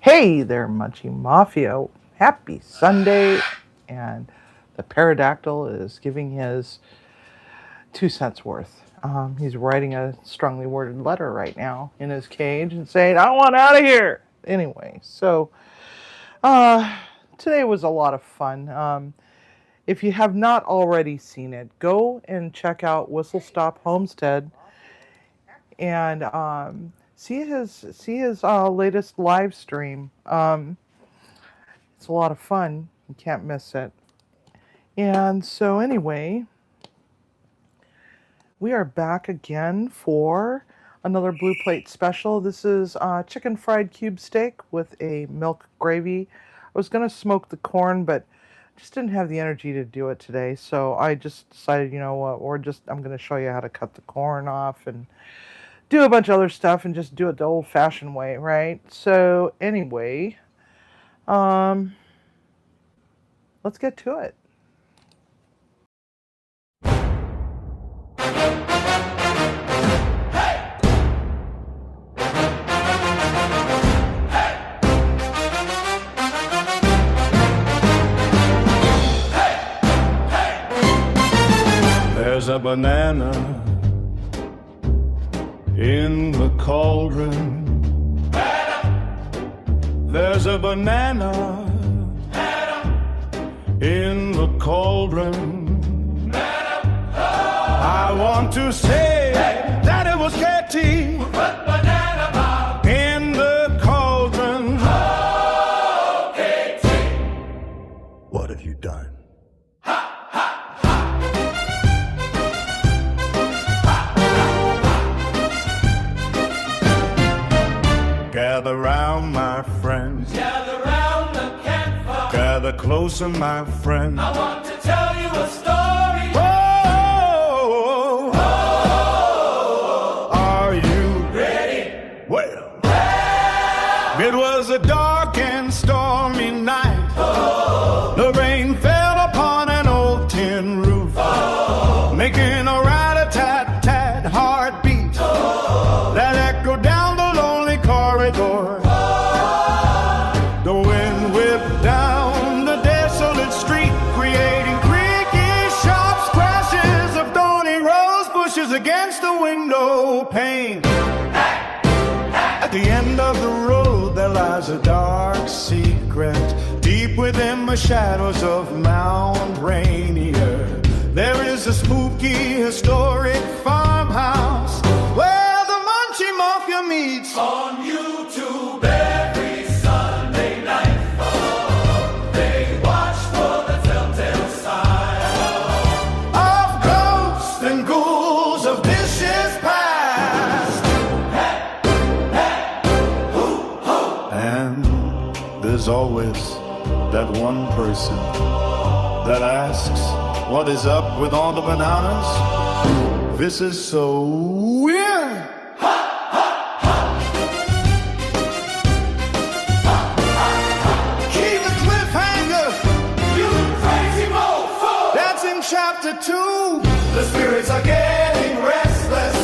Hey there, Munchie Mafia. Happy Sunday. And the pterodactyl is giving his 2 cents worth. He's writing a strongly worded letter right now in his cage and saying, I want out of here. Anyway, so today was a lot of fun. If you have not already seen it, go and check out Whistle Stop Homestead and see his latest live stream. It's a lot of fun. You can't miss it. And so anyway, we are back again for another Blue Plate special. This is chicken fried cube steak with a milk gravy. I was going to smoke the corn, but just didn't have the energy to do it today. So I just decided, you know what, I'm going to show you how to cut the corn off and do a bunch of other stuff and just do it the old-fashioned way, right? So anyway, let's get to it. There's a banana in the cauldron. There's a banana in the cauldron. I want to say that it was Katie who put banana bomb in the cauldron. Oh, Katie, what have you done? Gather round, my friends. Gather round the campfire. Gather closer, my friends. I want to tell you a story. Oh, are you Ready? well? It was a dark and stormy night. The rain fell upon an old tin roof, making a rat-a-tat-tat heartbeat that echoed down the lonely corridor. The wind whipped down the desolate street, creating creaky, sharp scratches of thorny rose bushes against the window pane. At the end of the road there lies a dark secret, deep within the shadows of Mount Rainier. There is a spooky, historic farmhouse where the Munchie Mafia meets On YouTube every Sunday night. They watch for the telltale sign of ghosts and ghouls of dishes past. And there's always that one person that asks, what is up with all the bananas? This is so weird. Keep the cliffhanger. You crazy mofo! That's in chapter 2. The spirits are getting restless.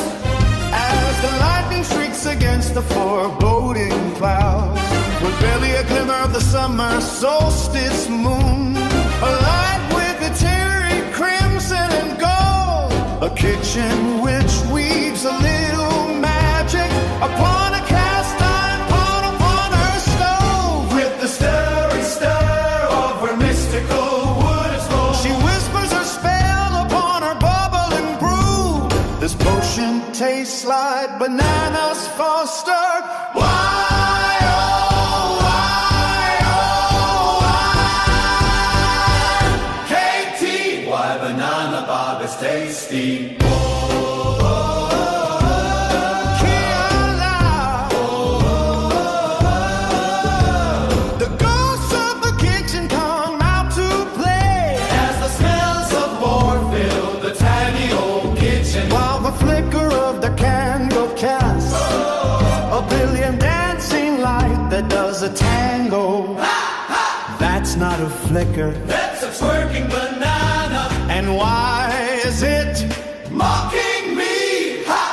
As the lightning streaks against the foreboding clouds, with barely a glimmer of the summer solstice moon, alight with its airy crimson and gold, a kitchen which weaves a little magic upon a cast iron pot upon her stove. With the stirring stir of her mystical wood and smoke. She whispers her spell upon her bubbling brew. This potion tastes like bananas fostered. Why, oh, why, Katie, why banana bob is tasty. Kiala. The ghosts of the kitchen come out to play, As the smells of more fill the tiny old kitchen. while the flicker of the candle casts a billion dancing light that does a tango. That's not a flicker. That's a twerking banana And why is it? mocking me. Ha!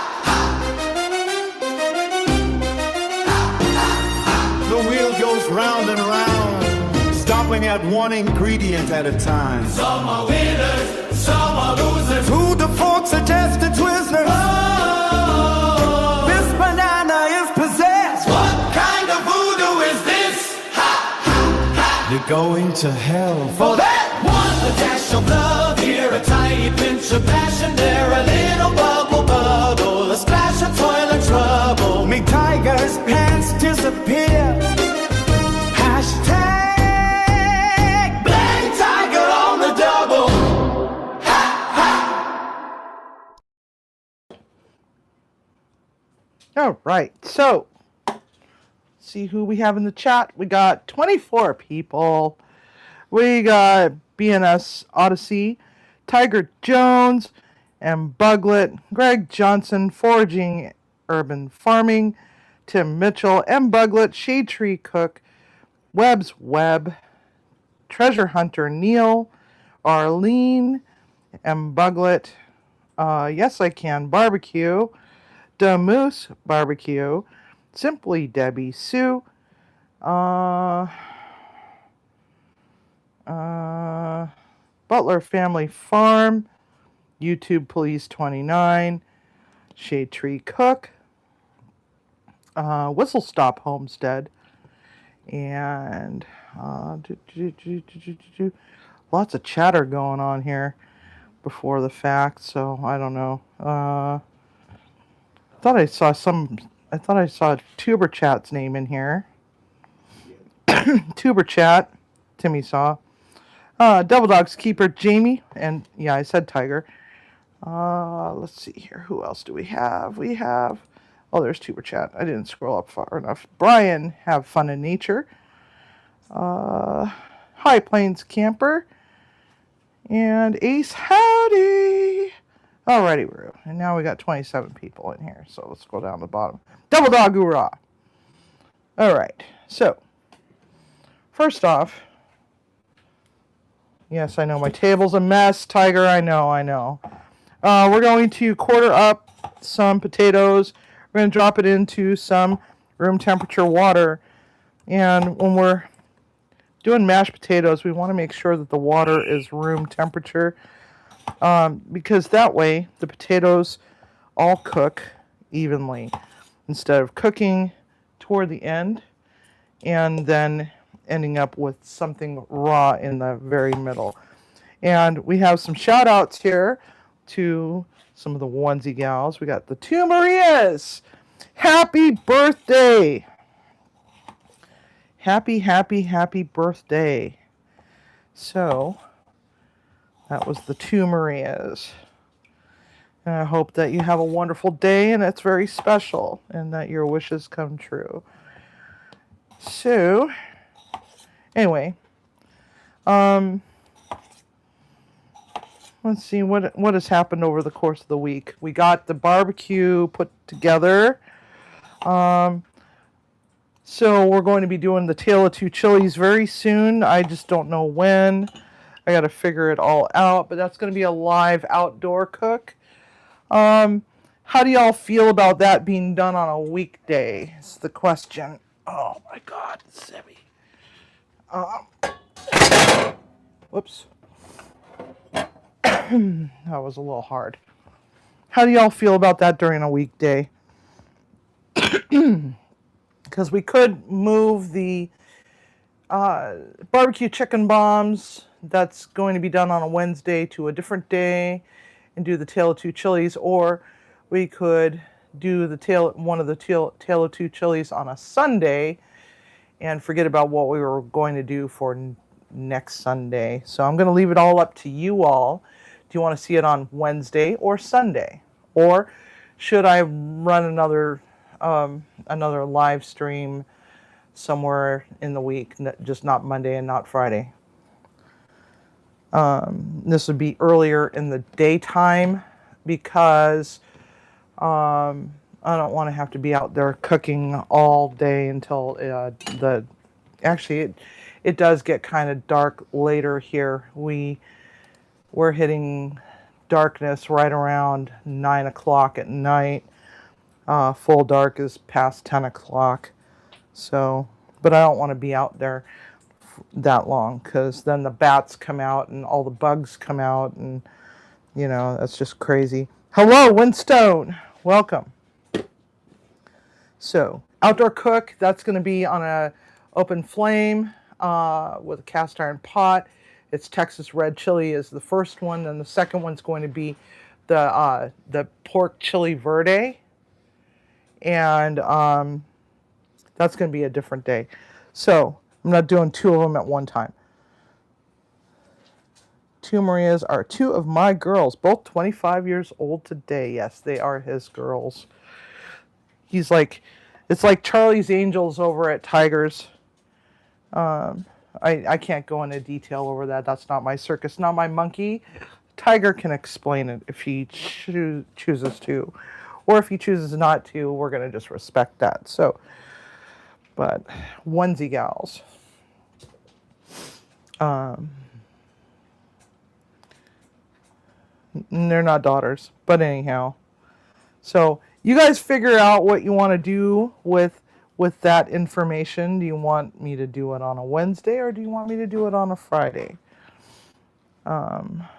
The wheel goes round and round, stopping at one ingredient at a time. Some are winners, some are losers. Who the folks suggest the Twizzlers? Oh, This banana is possessed. what kind of voodoo is this? Ha, ha, ha. You're going to hell For that one, a dash of love here, a tiny pinch of passion there, a little bubble, a splash of toil and trouble. Make Tiger's pants disappear. Hashtag Black Tiger on the double. Ha, ha. All right, so see who we have in the chat. We got 24 people. We got BNS Odyssey, Tiger Jones, and Buglet, Greg Johnson, Foraging Urban Farming, Tim Mitchell, M. Buglet, Shade Tree Cook, Webb's Web, Treasure Hunter Neil, Arlene, M. Buglet, Yes I Can Barbecue, Da Moose Barbecue, Simply Debbie Sue, Butler Family Farm, YouTube Police 29, Shade Tree Cook, Whistle Stop Homestead, and lots of chatter going on here before the fact, so I don't know. I thought I saw Tuber Chat's name in here. Tuber Chat, Timmy saw. Devil Dog's Keeper, Jamie, and yeah, I said Tiger. Let's see here. Who else do we have? We have, oh, there's Tuber Chat. I didn't scroll up far enough. Brian, Have Fun in Nature. High Plains Camper. And Ace Howdy. Alrighty, Roo. And now we got 27 people in here. So let's go down to the bottom. Double Dog Hoorah. Alright, so first off, yes, I know my table's a mess. Tiger, I know. We're going to quarter up some potatoes. We're going to drop it into some room temperature water. And when we're doing mashed potatoes, we want to make sure that the water is room temperature. Because that way the potatoes all cook evenly instead of cooking toward the end and then ending up with something raw in the very middle. And we have some shout outs here to some of the onesie gals. We got the two Marias. Happy birthday. Happy birthday. So that was the two Marias. And I hope that you have a wonderful day and it's very special and that your wishes come true. So anyway, let's see what has happened over the course of the week. We got the barbecue put together. So we're going to be doing the Tale of Two Chilies very soon. I just don't know when. I got to figure it all out, but that's going to be a live outdoor cook. How do y'all feel about that being done on a weekday? Is the question. Oh my God, it's heavy. Whoops. That was a little hard. How do y'all feel about that during a weekday? Because we could move the barbecue chicken bombs that's going to be done on a Wednesday to a different day and do the Tale of Two Chilies, or we could do one of the Tale of Two Chilies on a Sunday and forget about what we were going to do for next Sunday. So I'm going to leave it all up to you all. Do you want to see it on Wednesday or Sunday? Or should I run another live stream somewhere in the week, just not Monday and not Friday? This would be earlier in the daytime because I don't want to have to be out there cooking all day until actually it does get kind of dark later here. We're hitting darkness right around 9 o'clock at night. Full dark is past 10 o'clock. So, but I don't want to be out there that long because then the bats come out and all the bugs come out, and that's just crazy. Hello, Winstone. Welcome. So outdoor cook, that's going to be on a open flame with a cast iron pot. It's Texas red chili is the first one, and the second one's going to be the pork chili verde, and that's going to be a different day. So I'm not doing two of them at one time. Two Marias are two of my girls, both 25 years old today. Yes, they are his girls. It's like Charlie's Angels over at Tigers. I can't go into detail over that. That's not my circus, not my monkey. Tiger can explain it if he chooses to. Or if he chooses not to, we're going to just respect that. So, but onesie gals. They're not daughters, but anyhow. So you guys figure out what you want to do with that information. Do you want me to do it on a Wednesday, or do you want me to do it on a Friday? Or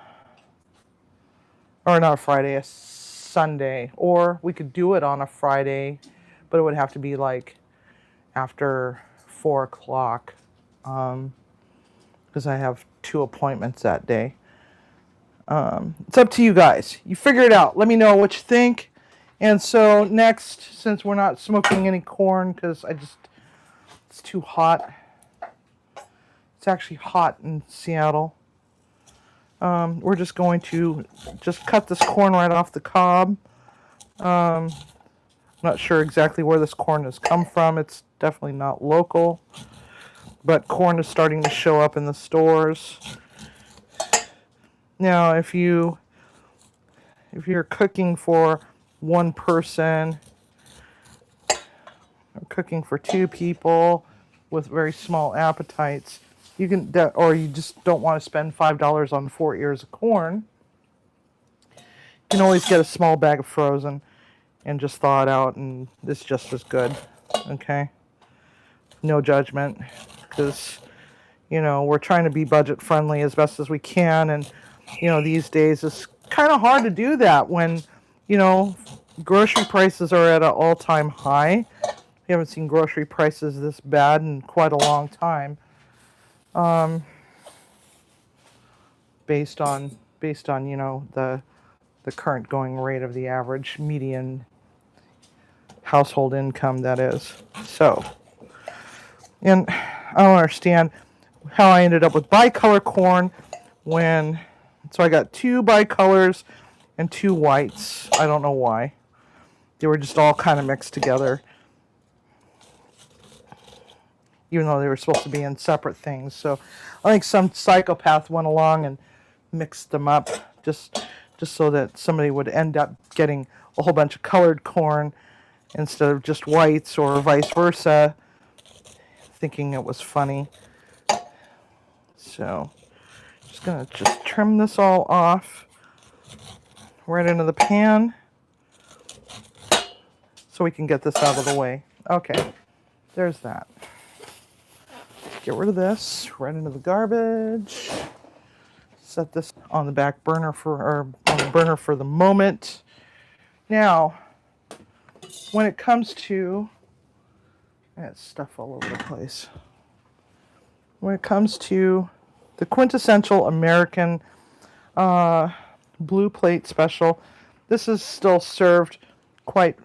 not a Friday, a Sunday. Or we could do it on a Friday, but it would have to be like after 4 o'clock, because I have 2 appointments that day. It's up to you guys. You figure it out. Let me know what you think. And so next, since we're not smoking any corn because it's too hot. It's actually hot in Seattle. We're just going to cut this corn right off the cob. I'm not sure exactly where this corn has come from. It's definitely not local, but corn is starting to show up in the stores. Now, if you're cooking for one person, or cooking for 2 people with very small appetites, you can, or you just don't want to spend $5 on 4 ears of corn, you can always get a small bag of frozen and just thaw it out, and it's just as good. Okay, no judgment, because we're trying to be budget friendly as best as we can, and these days it's kind of hard to do that when grocery prices are at an all-time high. We haven't seen grocery prices this bad in quite a long time. Based on the current going rate of the average median household income, that is. So, and I don't understand how I ended up with bicolor corn so I got 2 bicolors and 2 whites. I don't know why. They were just all kind of mixed together, even though they were supposed to be in separate things. So I think some psychopath went along and mixed them up just so that somebody would end up getting a whole bunch of colored corn instead of just whites, or vice versa, thinking it was funny. So just gonna trim this all off right into the pan so we can get this out of the way. Okay, there's that. Get rid of this right into the garbage. Set this on the back burner on the burner for the moment. Now, when it comes to, I got stuff all over the place. When it comes to the quintessential American blue plate special, this is still served quite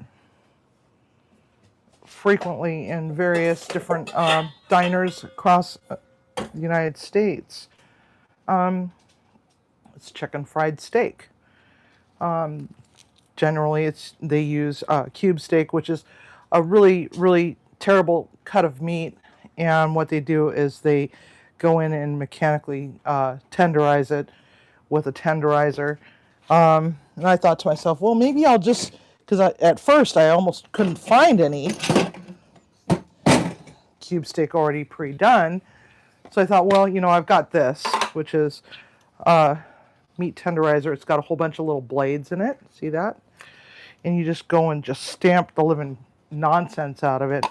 frequently in various different diners across the United States. It's chicken fried steak. Generally, they use cube steak, which is a really, really terrible cut of meat. And what they do is they go in and mechanically tenderize it with a tenderizer. And I thought to myself, well, maybe I'll just, because at first I almost couldn't find any cube steak already pre-done. So I thought, well, I've got this, which is meat tenderizer. It's got a whole bunch of little blades in it. See that? And you just go and just stamp the living nonsense out of it.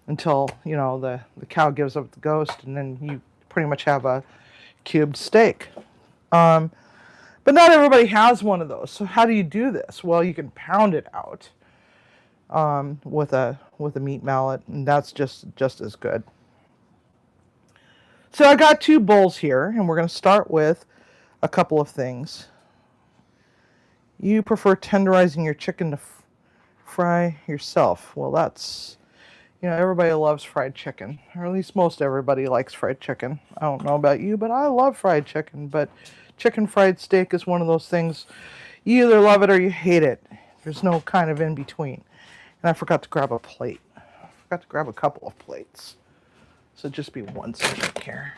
until, you know, the cow gives up the ghost, and then you pretty much have a cubed steak. But not everybody has one of those. So how do you do this? Well, you can pound it out with a meat mallet, and that's just as good. So I got 2 bowls here, and we're going to start with a couple of things. You prefer tenderizing your chicken to fry yourself. Well, that's, you know, everybody loves fried chicken, or at least most everybody likes fried chicken. I don't know about you, but I love fried chicken. But chicken fried steak is one of those things, you either love it or you hate it. There's no kind of in between. And I forgot to grab a plate. I forgot to grab a couple of plates. So just be one second here.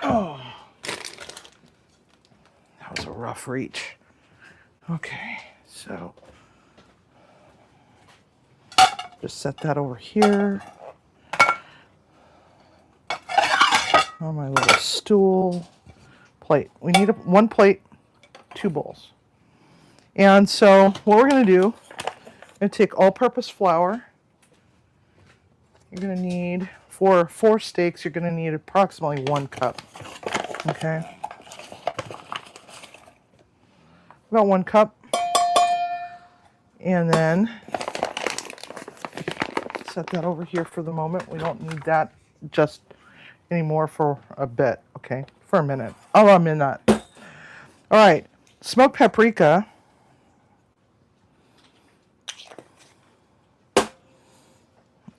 Oh, that was a rough reach. Okay, so just set that over here on my little stool. Plate. We need one plate, 2 bowls. And so what we're going to do, I'm going to take all-purpose flour. You're going to need, for 4 steaks, you're going to need approximately 1 cup. Okay? About 1 cup. And then set that over here for the moment. We don't need that just anymore for a bit, okay? For a minute. Oh, a minute. All right. Smoked paprika.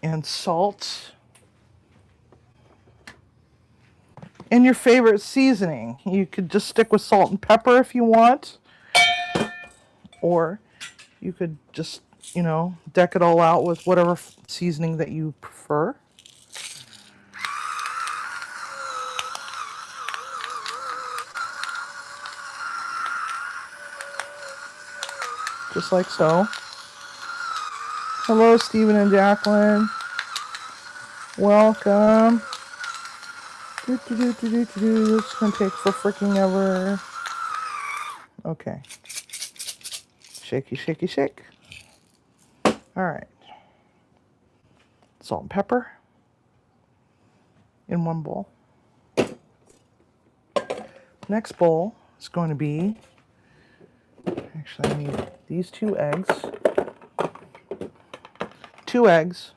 And salt. And your favorite seasoning. You could just stick with salt and pepper if you want. Or you could just, you know, deck it all out with whatever seasoning that you prefer. Just like so. Hello, Stephen and Jacqueline. Welcome. This is going to take for freaking ever. Okay. Shaky, shaky, shake. All right. Salt and pepper in 1 bowl. Next bowl is going to be, actually I need these 2 eggs. 2 eggs.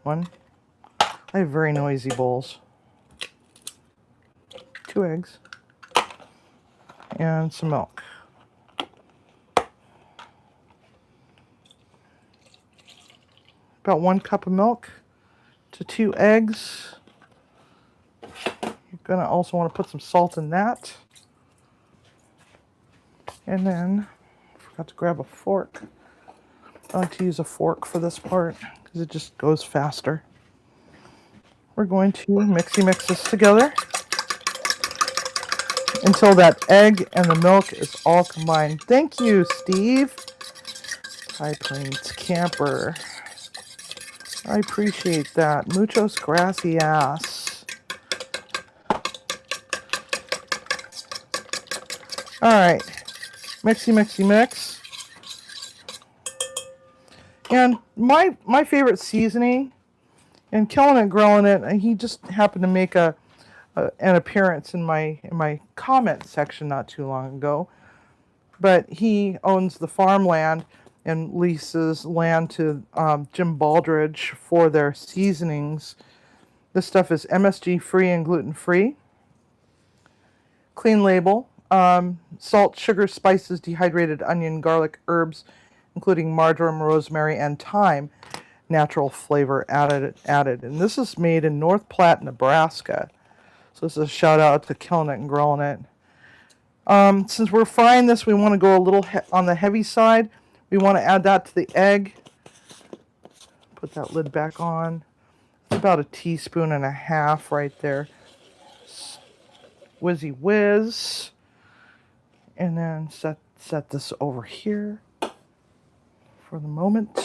1. I have very noisy bowls. 2 eggs. And some milk. About 1 cup of milk to 2 eggs. You're going to also want to put some salt in that. And then, I forgot to grab a fork. I like to use a fork for this part because it just goes faster. We're going to mix this together until that egg and the milk is all combined. Thank you, Steve. High Plains Camper. I appreciate that. Muchos gracias. All right. Mix. And my favorite seasoning, and Killing It, Grilling It, he just happened to make an appearance in my comment section not too long ago. But he owns the farmland and leases land to Jim Baldridge for their seasonings. This stuff is MSG free and gluten free. Clean label. Salt, sugar, spices, dehydrated onion, garlic, herbs, including marjoram, rosemary, and thyme. Natural flavor added. And this is made in North Platte, Nebraska. So this is a shout out to Killing It and Grilling It. Since we're frying this, we want to go a little on the heavy side. We want to add that to the egg. Put that lid back on. It's about 1.5 teaspoons right there. Whizzy whiz. And then set this over here for the moment.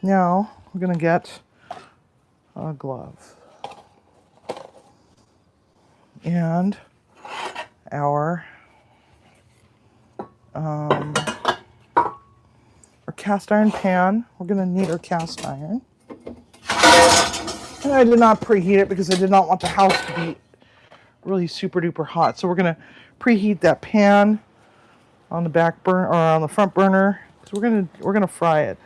Now we're going to get a glove. And our cast iron pan. We're going to need our cast iron. And I did not preheat it because I did not want the house to be really super duper hot. So we're going to preheat that pan on the back burner or on the front burner. So we're gonna fry it.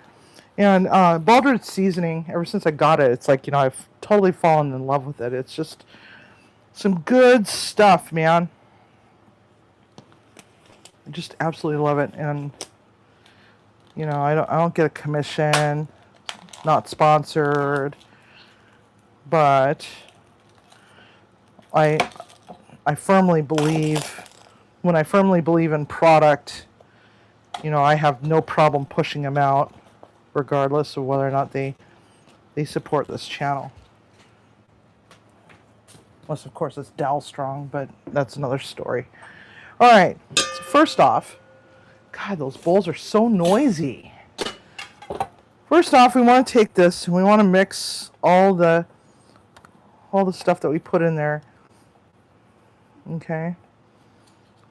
And Baldridge seasoning, ever since I got it, it's like, I've totally fallen in love with it. It's just some good stuff, man. I just absolutely love it. And I don't get a commission, not sponsored, but I firmly believe, when I firmly believe in product, I have no problem pushing them out, regardless of whether or not they support this channel. Unless, of course, it's Dow Strong, but that's another story. All right, so first off, God, those bowls are so noisy. First off, we want to take this and we want to mix all the stuff that we put in there. Okay.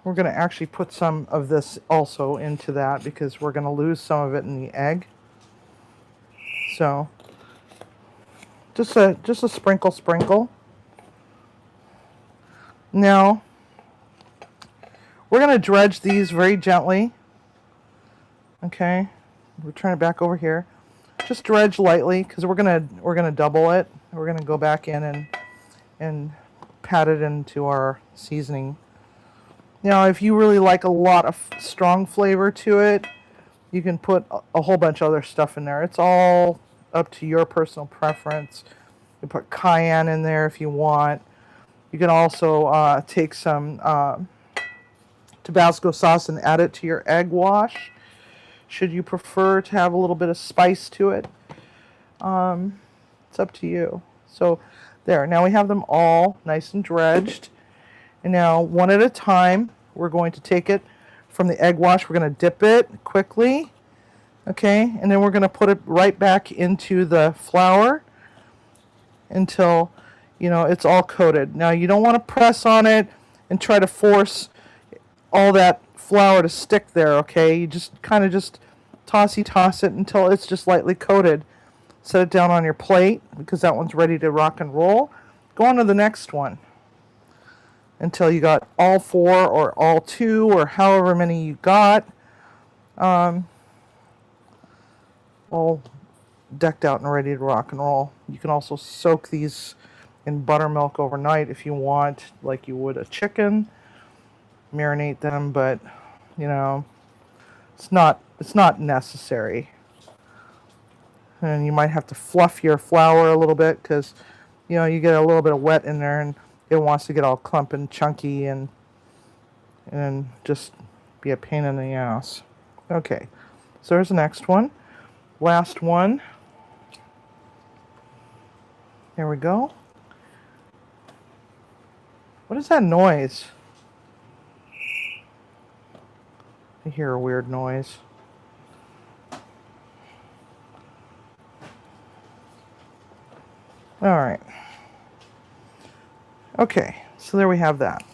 We're going to actually put some of this also into that because we're going to lose some of it in the egg. So, just a sprinkle. Now, we're going to dredge these very gently. Okay, we're trying to back over here. Just dredge lightly because we're gonna double it. We're gonna go back in and pat it into our seasoning. Now, if you really like a lot of strong flavor to it, you can put a whole bunch of other stuff in there. It's all up to your personal preference. You put cayenne in there if you want. You can also take some Tabasco sauce and add it to your egg wash, should you prefer to have a little bit of spice to it. It's up to you. So there, now we have them all nice and dredged. And now, one at a time, we're going to take it from the egg wash. We're going to dip it quickly, okay? And then we're going to put it right back into the flour until, it's all coated. Now, you don't want to press on it and try to force all that flour to stick there, okay? You just kind of just toss it until it's just lightly coated. Set it down on your plate because that one's ready to rock and roll. Go on to the next one until you got all 4 or all 2 or however many you got all decked out and ready to rock and roll. You can also soak these in buttermilk overnight if you want, like you would a chicken. Marinate them, but it's not necessary. And you might have to fluff your flour a little bit because you get a little bit of wet in there and it wants to get all clump and chunky and just be a pain in the ass. Okay, so there's the next one. Last one. There we go. What is that noise? I hear a weird noise. All right. Okay, so there we have that.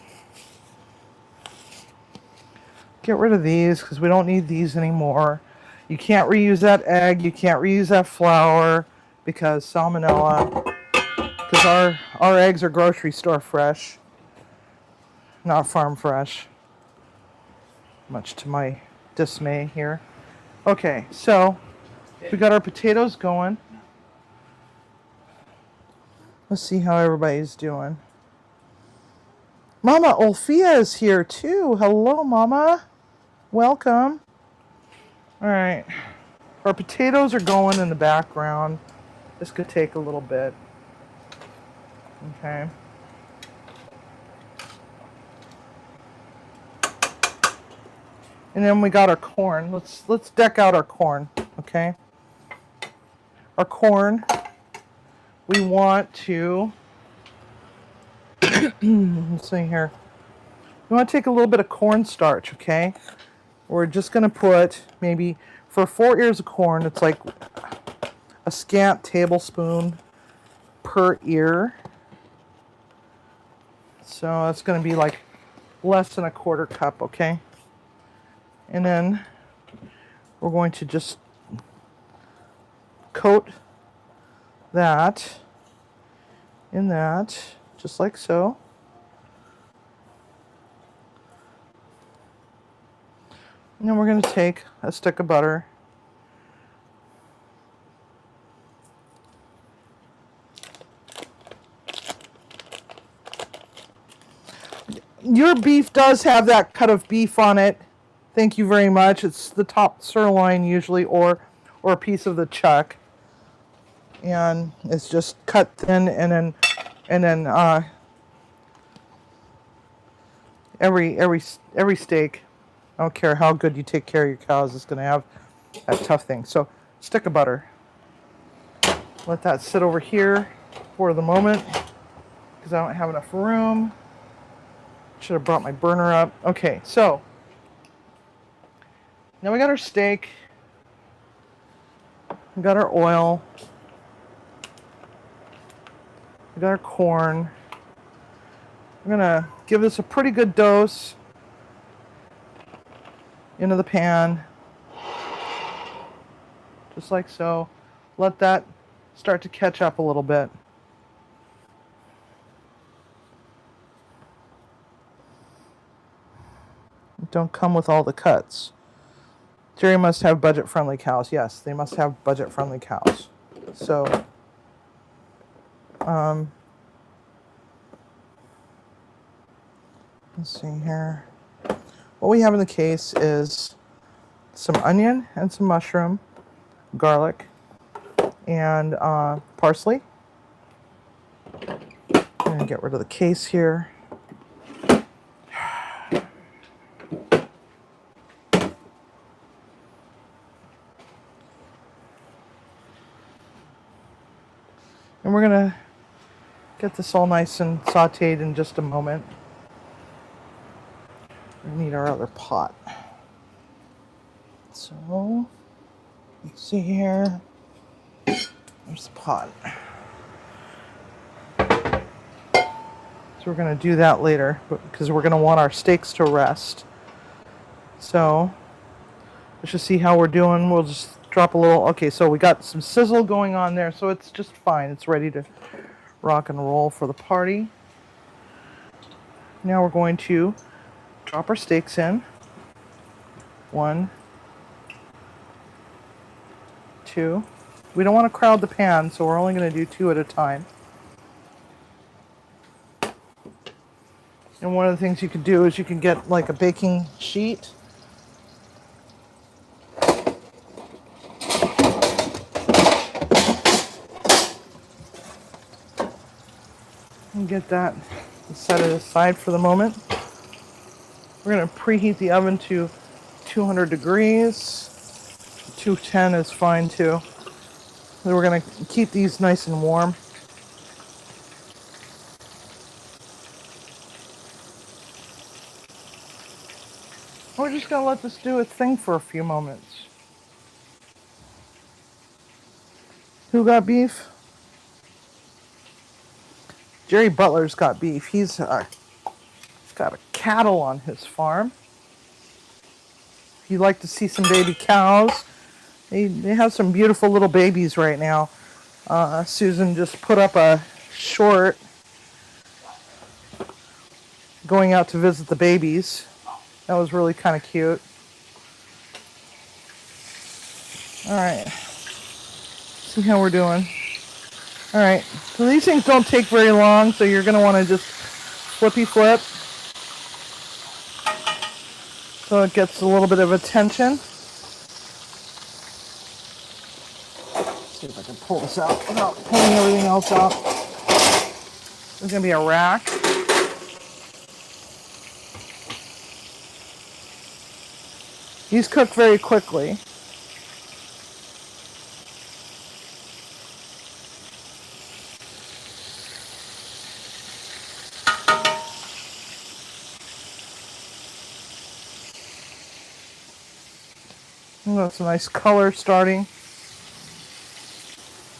Get rid of these because we don't need these anymore. You can't reuse that egg. You can't reuse that flour because salmonella. Because our eggs are grocery store fresh, not farm fresh. Much to my dismay here. Okay, so we got our potatoes going. Let's see how everybody's doing. Mama Olfia is here too. Hello, Mama. Welcome. All right. Our potatoes are going in the background. This could take a little bit. Okay. And then we got our corn. Let's deck out our corn, okay? Our corn, we want to let's see here. We want to take a little bit of cornstarch, okay? We're just going to put maybe for 4 ears of corn, it's like a scant tablespoon per ear. So that's going to be like less than a quarter cup, okay? And then we're going to just coat that in that, just like so. And then we're going to take a stick of butter. Your beef does have that cut of beef on it. Thank you very much. It's the top sirloin usually, or a piece of the chuck. And it's just cut thin, and then every steak, I don't care how good you take care of your cows, is going to have that tough thing. So, stick of butter. Let that sit over here for the moment because I don't have enough room. Should have brought my burner up. Okay, so now we got our steak. We got our oil. We got our corn. We're gonna give this a pretty good dose into the pan, just like so. Let that start to catch up a little bit. Don't come with all the cuts. Jerry must have budget-friendly cows. Yes, they must have budget-friendly cows. So, let's see here. What we have in the case is some onion and some mushroom, garlic, and parsley. I'm gonna get rid of the case here. And we're gonna get this all nice and sauteed in just a moment. We need our other pot. So, let's see here. There's the pot. So we're gonna do that later, because we're gonna want our steaks to rest. So, let's just see how we're doing. We'll just drop a little. Okay, so we got some sizzle going on there, so it's just fine. It's ready to rock and roll for the party. Now we're going to drop our steaks in. 1, 2. We don't want to crowd the pan, so we're only going to do 2 at a time. And one of the things you could do is you can get like a baking sheet. And get that and set it aside for the moment. We're going to preheat the oven to 200 degrees. 210 is fine too. Then we're going to keep these nice and warm. We're just going to let this do its thing for a few moments. Who got beef? Jerry Butler's got beef. He's got a cattle on his farm. If you'd like to see some baby cows, they have some beautiful little babies right now. Susan just put up a short going out to visit the babies. That was really kind of cute. All right. See how we're doing. All right. So these things don't take very long, so you're going to want to just flippy flip so it gets a little bit of attention. See if I can pull this out without pulling everything else out. There's going to be a rack. These cook very quickly. Oh, that's a nice color starting.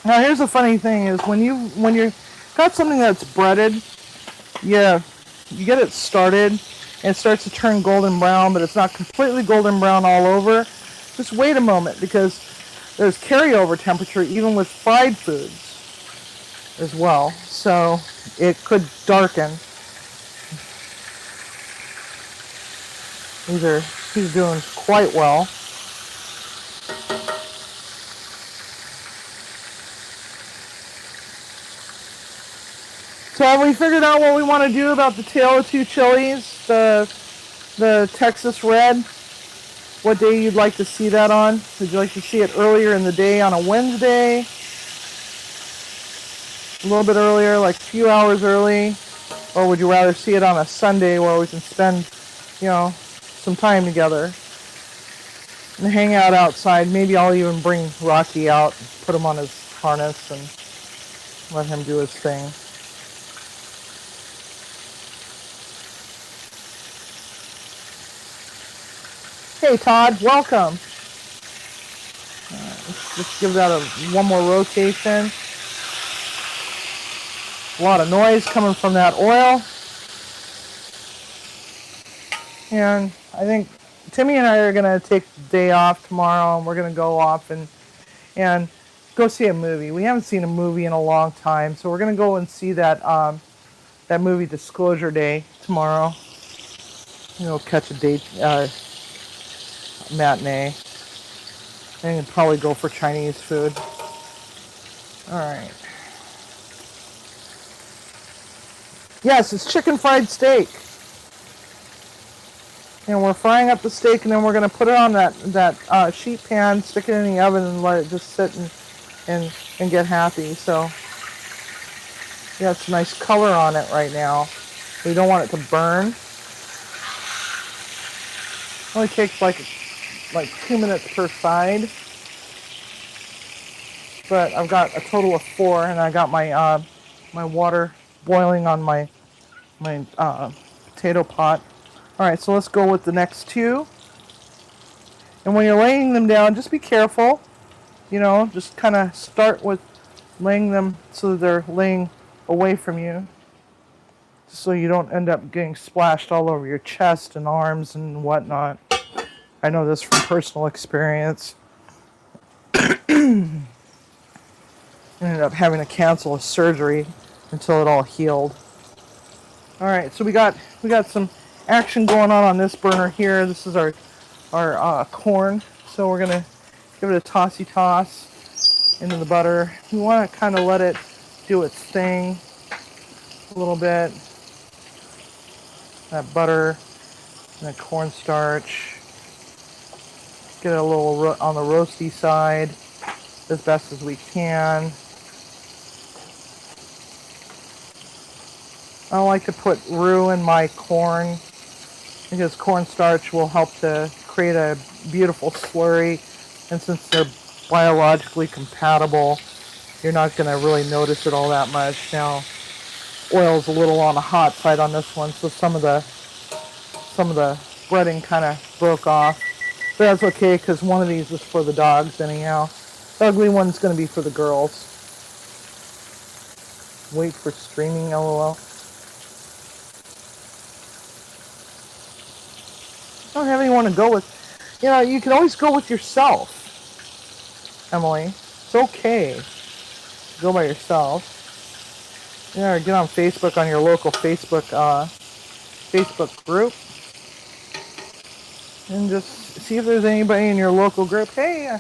Now here's the funny thing is when you got something that's breaded, yeah, you get it started and it starts to turn golden brown, but it's not completely golden brown all over. Just wait a moment, because there's carryover temperature even with fried foods as well, so it could darken. He's doing quite well. So have we figured out what we want to do about the Tale of Two Chilies, the Texas Red? What day you'd like to see that on? Would you like to see it earlier in the day on a Wednesday? A little bit earlier, like a few hours early? Or would you rather see it on a Sunday where we can spend, some time together and hang out outside? Maybe I'll even bring Rocky out, put him on his harness, and let him do his thing. Hey Todd, welcome. Let's just give that one more rotation. A lot of noise coming from that oil. And I think Timmy and I are going to take the day off tomorrow, and we're going to go off and go see a movie. We haven't seen a movie in a long time, so we're going to go and see that movie Disclosure Day tomorrow. Catch a date. Matinee. And probably go for Chinese food. Alright. Yes, it's chicken fried steak. And we're frying up the steak, and then we're going to put it on that sheet pan, stick it in the oven, and let it just sit and get happy. So, yeah, it's a nice color on it right now. We don't want it to burn. It only takes like 2 minutes per side, but I've got a total of 4, and I got my my water boiling on my potato pot. All right, so let's go with the next 2. And when you're laying them down, just be careful. Just kind of start with laying them so that they're laying away from you, so you don't end up getting splashed all over your chest and arms and whatnot. I know this from personal experience. Ended up having to cancel a surgery until it all healed. All right, so we got some action going on this burner here. This is our corn. So we're gonna give it a tossy toss into the butter. We want to kind of let it do its thing a little bit. That butter and the cornstarch. Get it a little on the roasty side as best as we can. I like to put roux in my corn because cornstarch will help to create a beautiful slurry, and since they're biologically compatible, you're not going to really notice it all that much. Now, oil's a little on the hot side on this one, so some of the breading kind of broke off. But that's okay, because one of these is for the dogs anyhow. The ugly one's going to be for the girls. Wait for streaming, lol. I don't have anyone to go with. You can always go with yourself, Emily. It's okay to go by yourself. Or get on Facebook, on your local Facebook group, and just see if there's anybody in your local group. Hey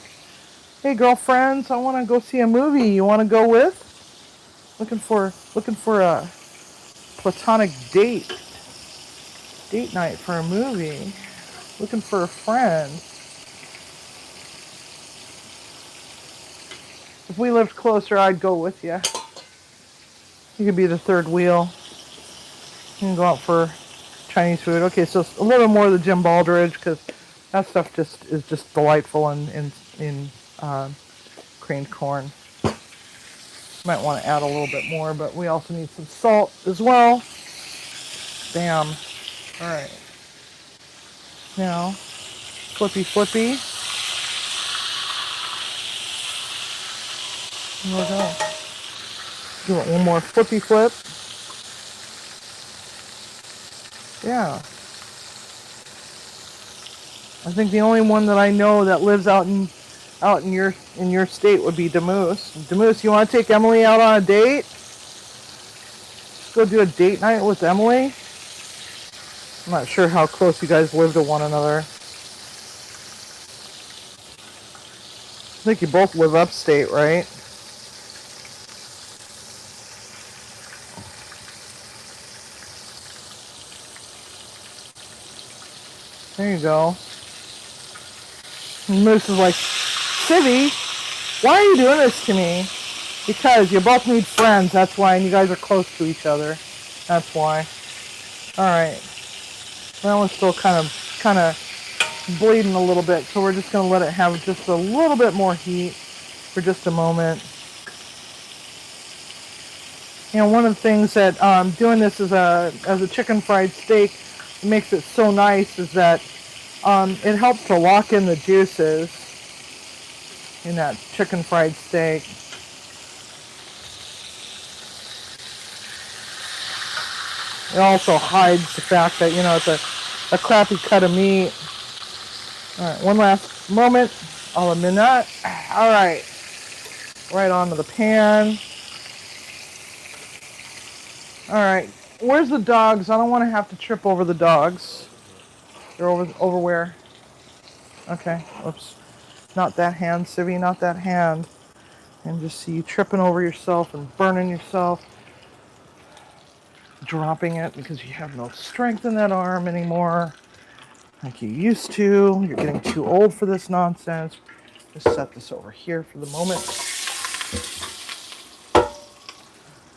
girlfriends, I want to go see a movie. You want to go with? Looking for a platonic date night for a movie. Looking for a friend. If we lived closer, I'd go with you. You could be the third wheel. You can go out for Chinese food. Okay, so a little more of the Jim Baldridge, because that stuff is just delightful in creamed corn. Might want to add a little bit more, but we also need some salt as well. Bam. All right. Now, flippy. There we go. Give it one more flippy flip. Yeah. I think the only one that I know that lives out in your state would be Demoose. Demoose, you want to take Emily out on a date? Let's go do a date night with Emily. I'm not sure how close you guys live to one another. I think you both live upstate, right? There you go. And Moose is like, Civvy, why are you doing this to me? Because you both need friends, that's why, and you guys are close to each other. That's why. Alright. That one's still kind of bleeding a little bit, so we're just going to let it have just a little bit more heat for just a moment. You know, one of the things that doing this as a chicken fried steak makes it so nice is that it helps to lock in the juices in that chicken fried steak. It also hides the fact that, you know, it's a crappy cut of meat. Alright, one last moment. I'll admit that. Alright. Right onto the pan. Alright. Where's the dogs? I don't want to have to trip over the dogs. They're over where? Okay. Oops. Not that hand, Civvy, not that hand. And just see you tripping over yourself and burning yourself. Dropping it because you have no strength in that arm anymore like you used to. You're getting too old for this nonsense. Just set this over here for the moment.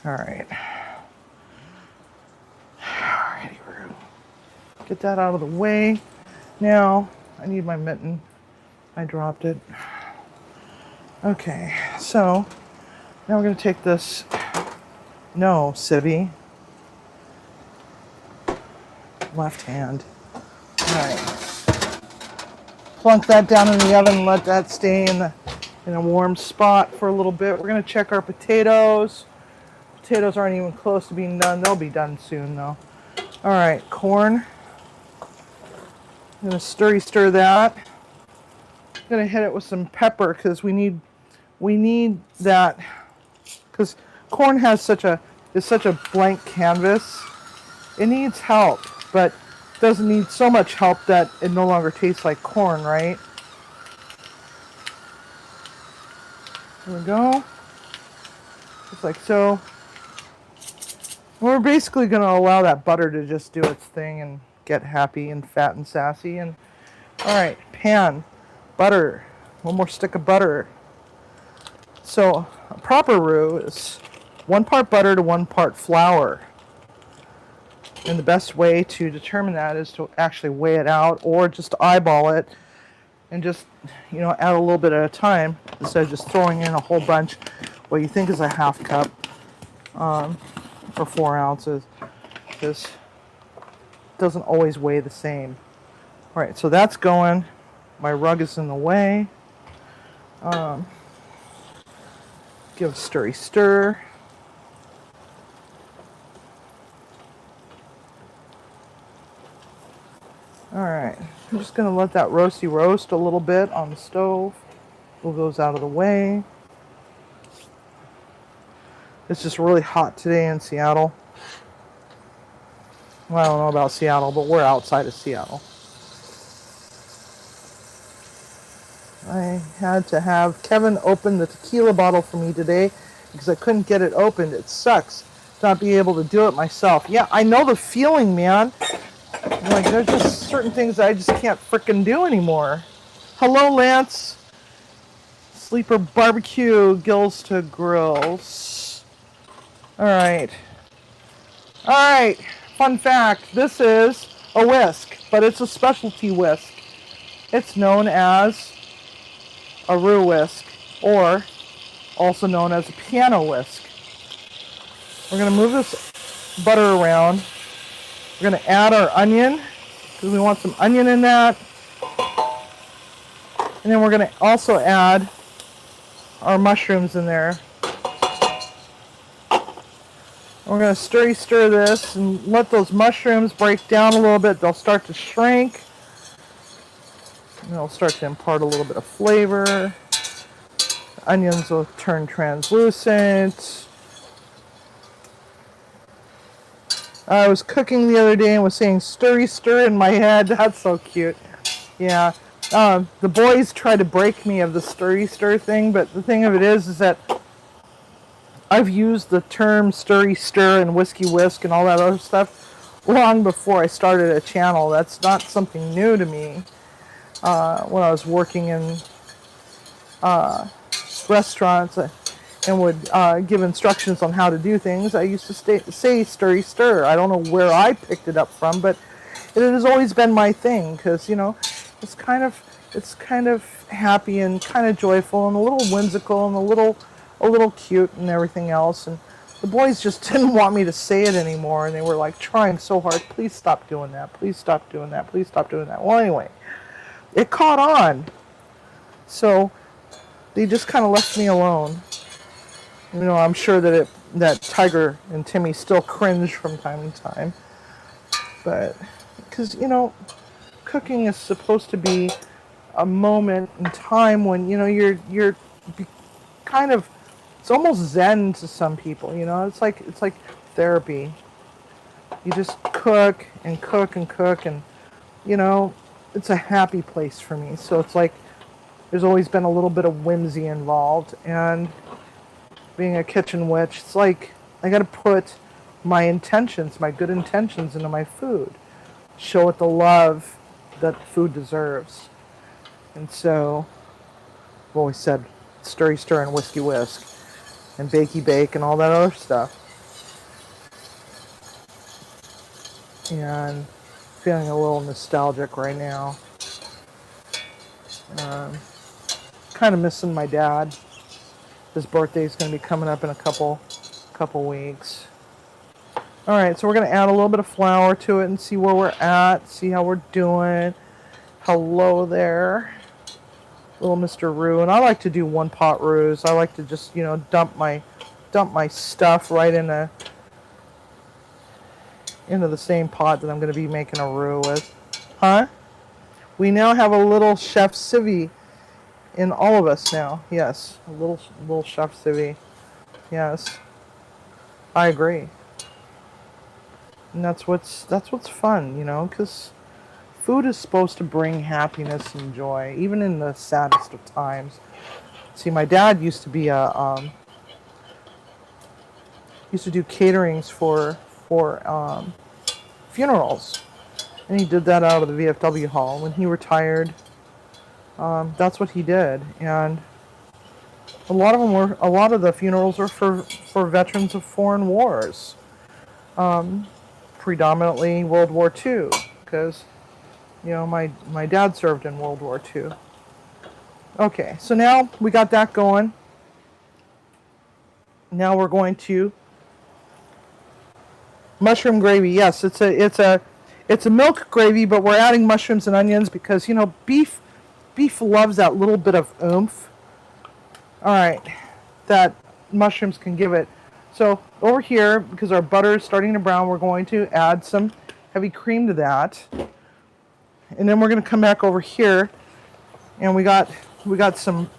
Alright. Alrighty, we're gonna get that out of the way. Now, I need my mitten. I dropped it. Okay, so now we're gonna take this. No, Civvy. Left hand. Alright. Plunk that down in the oven and let that stay in a warm spot for a little bit. We're going to check our potatoes. Potatoes aren't even close to being done. They'll be done soon though. Alright, corn. I'm going to stir that. I'm going to hit it with some pepper because we need that, because corn is such a blank canvas. It needs help, but doesn't need so much help that it no longer tastes like corn, right? There we go. Just like so. We're basically going to allow that butter to just do its thing and get happy and fat and sassy. And all right, pan, butter, one more stick of butter. So a proper roux is 1 part butter to 1 part flour. And the best way to determine that is to actually weigh it out or just eyeball it and just, you know, add a little bit at a time instead of just throwing in a whole bunch, what you think is a half cup for 4 ounces. This doesn't always weigh the same. All right, so that's going. My rug is in the way. Give a stirry stir. Alright, I'm just going to let that roasty roast a little bit on the stove. Move those out of the way. It's just really hot today in Seattle. Well, I don't know about Seattle, but we're outside of Seattle. I had to have Kevin open the tequila bottle for me today because I couldn't get it opened. It sucks to not be able to do it myself. Yeah, I know the feeling, man. Like, there's just certain things I just can't frickin' do anymore. Hello, Lance. Sleeper Barbecue, Gills to Grills. Alright. Alright, fun fact. This is a whisk, but it's a specialty whisk. It's known as a roux whisk, or also known as a piano whisk. We're going to move this butter around. We're going to add our onion, because we want some onion in that. And then we're going to also add our mushrooms in there. We're going to stir this and let those mushrooms break down a little bit. They'll start to shrink. it'll start to impart a little bit of flavor. Onions will turn translucent. I was cooking the other day and was saying stirry stir in my head. That's so cute. Yeah. The boys try to break me of the stirry stir thing, but the thing of it is that I've used the term stirry stir and whiskey whisk and all that other stuff long before I started a channel. That's not something new to me. When I was working in restaurants and would give instructions on how to do things, I used to say stirry stir. I don't know where I picked it up from, but it has always been my thing because, you know, it's kind of happy and kind of joyful and a little whimsical and a little cute and everything else. And the boys just didn't want me to say it anymore, and they were like trying so hard. Please stop doing that. Please stop doing that. Please stop doing that. Well, anyway, it caught on, so they just kind of left me alone. You know, I'm sure that Tiger and Timmy still cringe from time to time, but because, you know, cooking is supposed to be a moment in time when, you know, you're kind of, it's almost zen to some people, you know. It's like therapy. You just cook and cook and cook, and, you know, it's a happy place for me. So it's like there's always been a little bit of whimsy involved, and being a kitchen witch, it's like I got to put my intentions, my good intentions into my food. Show it the love that food deserves. And so I've always said stirry stir and whiskey whisk and bakey bake and all that other stuff. And feeling a little nostalgic right now. Kind of missing my dad. His birthday is going to be coming up in a couple weeks. All right, so we're going to add a little bit of flour to it and see where we're at, see how we're doing. Hello there, little Mr. Roux. And I like to do one pot roux. I like to just, you know, dump my stuff right into the same pot that I'm going to be making a roux with. Huh? We now have a little chef civvy in all of us now. Yes, a little chef civvy. Yes, I agree. And that's what's fun, you know, because food is supposed to bring happiness and joy, even in the saddest of times. See, my dad used to be used to do caterings for funerals, and he did that out of the VFW hall. When he retired, that's what he did, and a lot of the funerals are for veterans of foreign wars. Predominantly World War II, because, you know, my dad served in World War II. Okay, so now we got that going. Now we're going to mushroom gravy. Yes, it's a milk gravy, but we're adding mushrooms and onions because, you know, beef loves that little bit of oomph. All right, that mushrooms can give it. So over here, because our butter is starting to brown, we're going to add some heavy cream to that. And then we're going to come back over here, and we got some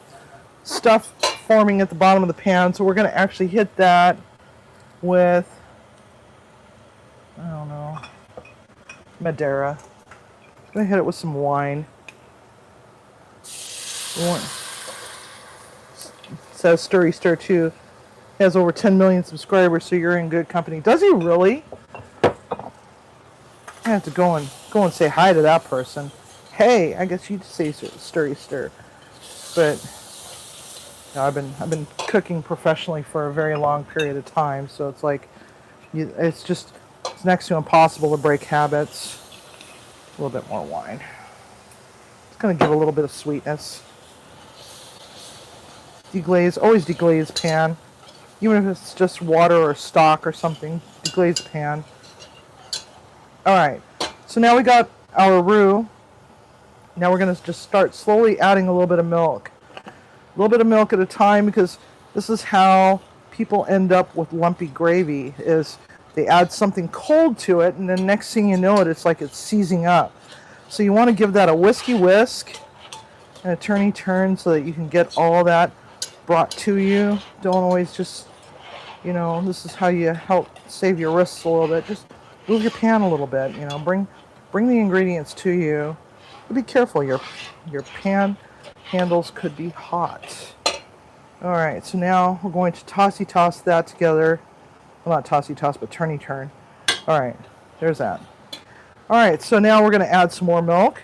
stuff forming at the bottom of the pan, so we're going to actually hit that with, I don't know, Madeira. I'm going to hit it with some wine. It says Stirry Stir 2. He has over 10 million subscribers, so you're in good company. Does he really? I have to go and say hi to that person. Hey, I guess you'd say Stirry Stir. But you know, I've been cooking professionally for a very long period of time, so it's like it's next to impossible to break habits. A little bit more wine. It's gonna give a little bit of sweetness. Deglaze, always deglaze pan. Even if it's just water or stock or something, deglaze pan. Alright, so now we got our roux. Now we're going to just start slowly adding a little bit of milk. A little bit of milk at a time, because this is how people end up with lumpy gravy, is they add something cold to it, and then next thing you know it's like it's seizing up. So you want to give that a whiskey whisk, and a turn so that you can get all that brought to you. Don't always just, this is how you help save your wrists a little bit. Just move your pan a little bit, bring the ingredients to you. But be careful, your pan handles could be hot. All right, so now we're going to toss that together. Well, not toss, but turn. All right, there's that. All right, so now we're going to add some more milk.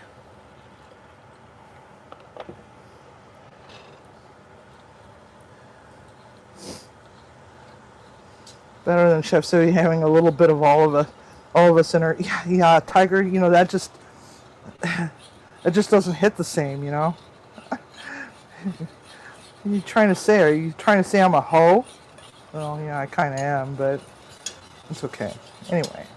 Better than Chef City having a little bit of all of us in her. Yeah, Tiger. That just it just doesn't hit the same. What are you trying to say? Are you trying to say I'm a hoe? Well, yeah, I kind of am, but it's okay. Anyway.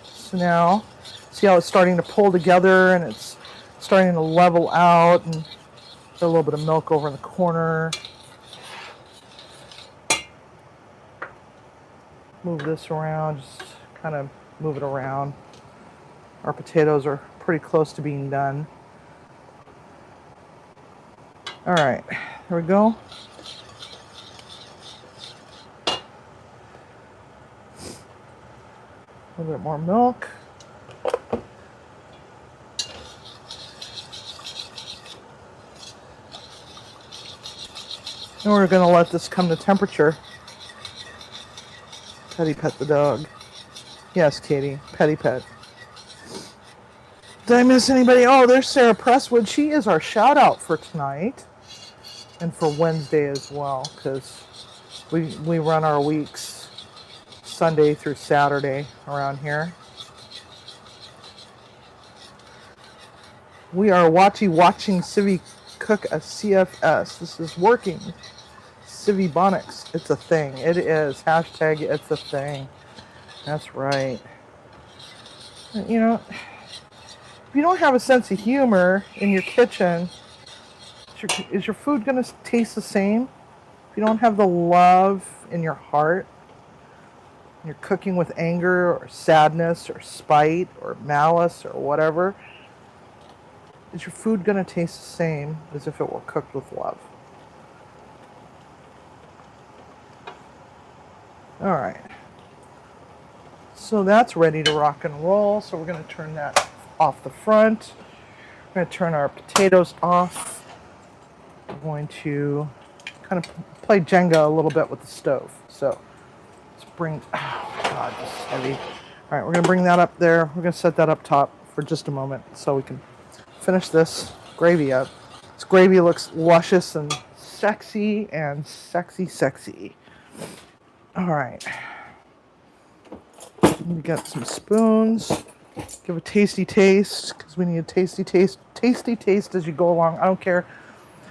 So now, see how it's starting to pull together and it's starting to level out, and got a little bit of milk over in the corner. Move this around, just kind of move it around. Our potatoes are pretty close to being done. All right, there we go. A little bit more milk. And we're going to let this come to temperature. Petty pet the dog. Yes, Katie, petty pet. Did I miss anybody? Oh, there's Sarah Presswood. She is our shout out for tonight and for Wednesday as well, because we run our weeks Sunday through Saturday around here. We are watching Civvy cook a CFS. This is working. Civvy Bonics. It's a thing. It is. Hashtag it's a thing. That's right. If you don't have a sense of humor in your kitchen, is your food going to taste the same? If you don't have the love in your heart, you're cooking with anger or sadness or spite or malice or whatever, is your food going to taste the same as if it were cooked with love? All right. So that's ready to rock and roll. So we're going to turn that off the front. We're going to turn our potatoes off. We're going to kind of play Jenga a little bit with the stove. So let's bring, oh God, this is heavy. All right, we're going to bring that up there. We're going to set that up top for just a moment so we can finish this gravy up. This gravy looks luscious and sexy and sexy. All right. We got some spoons. Give a tasty taste, because we need a tasty taste as you go along. I don't care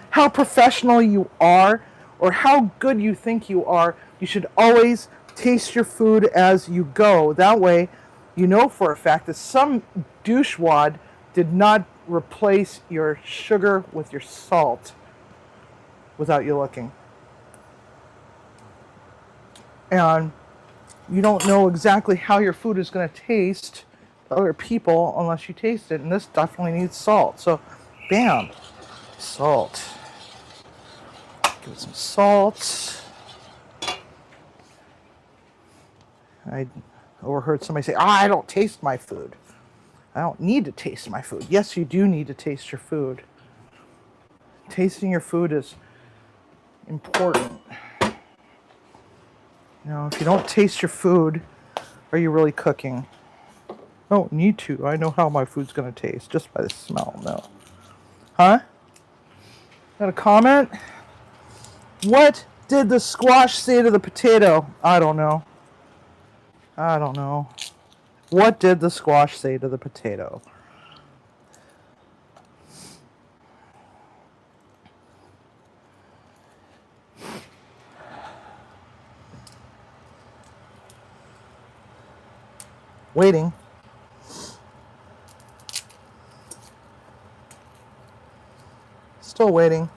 how professional you are or how good you think you are. You should always taste your food as you go. That way, you know for a fact that some douchewad did not replace your sugar with your salt without you looking. And you don't know exactly how your food is going to taste to other people unless you taste it. And this definitely needs salt. So, bam, salt. Give it some salt. I overheard somebody say, I don't taste my food. I don't need to taste my food. Yes, you do need to taste your food. Tasting your food is important. If you don't taste your food, are you really cooking? I don't need to. I know how my food's going to taste just by the smell. No. Huh? Got a comment? What did the squash say to the potato? I don't know. What did the squash say to the potato? Waiting. Still waiting.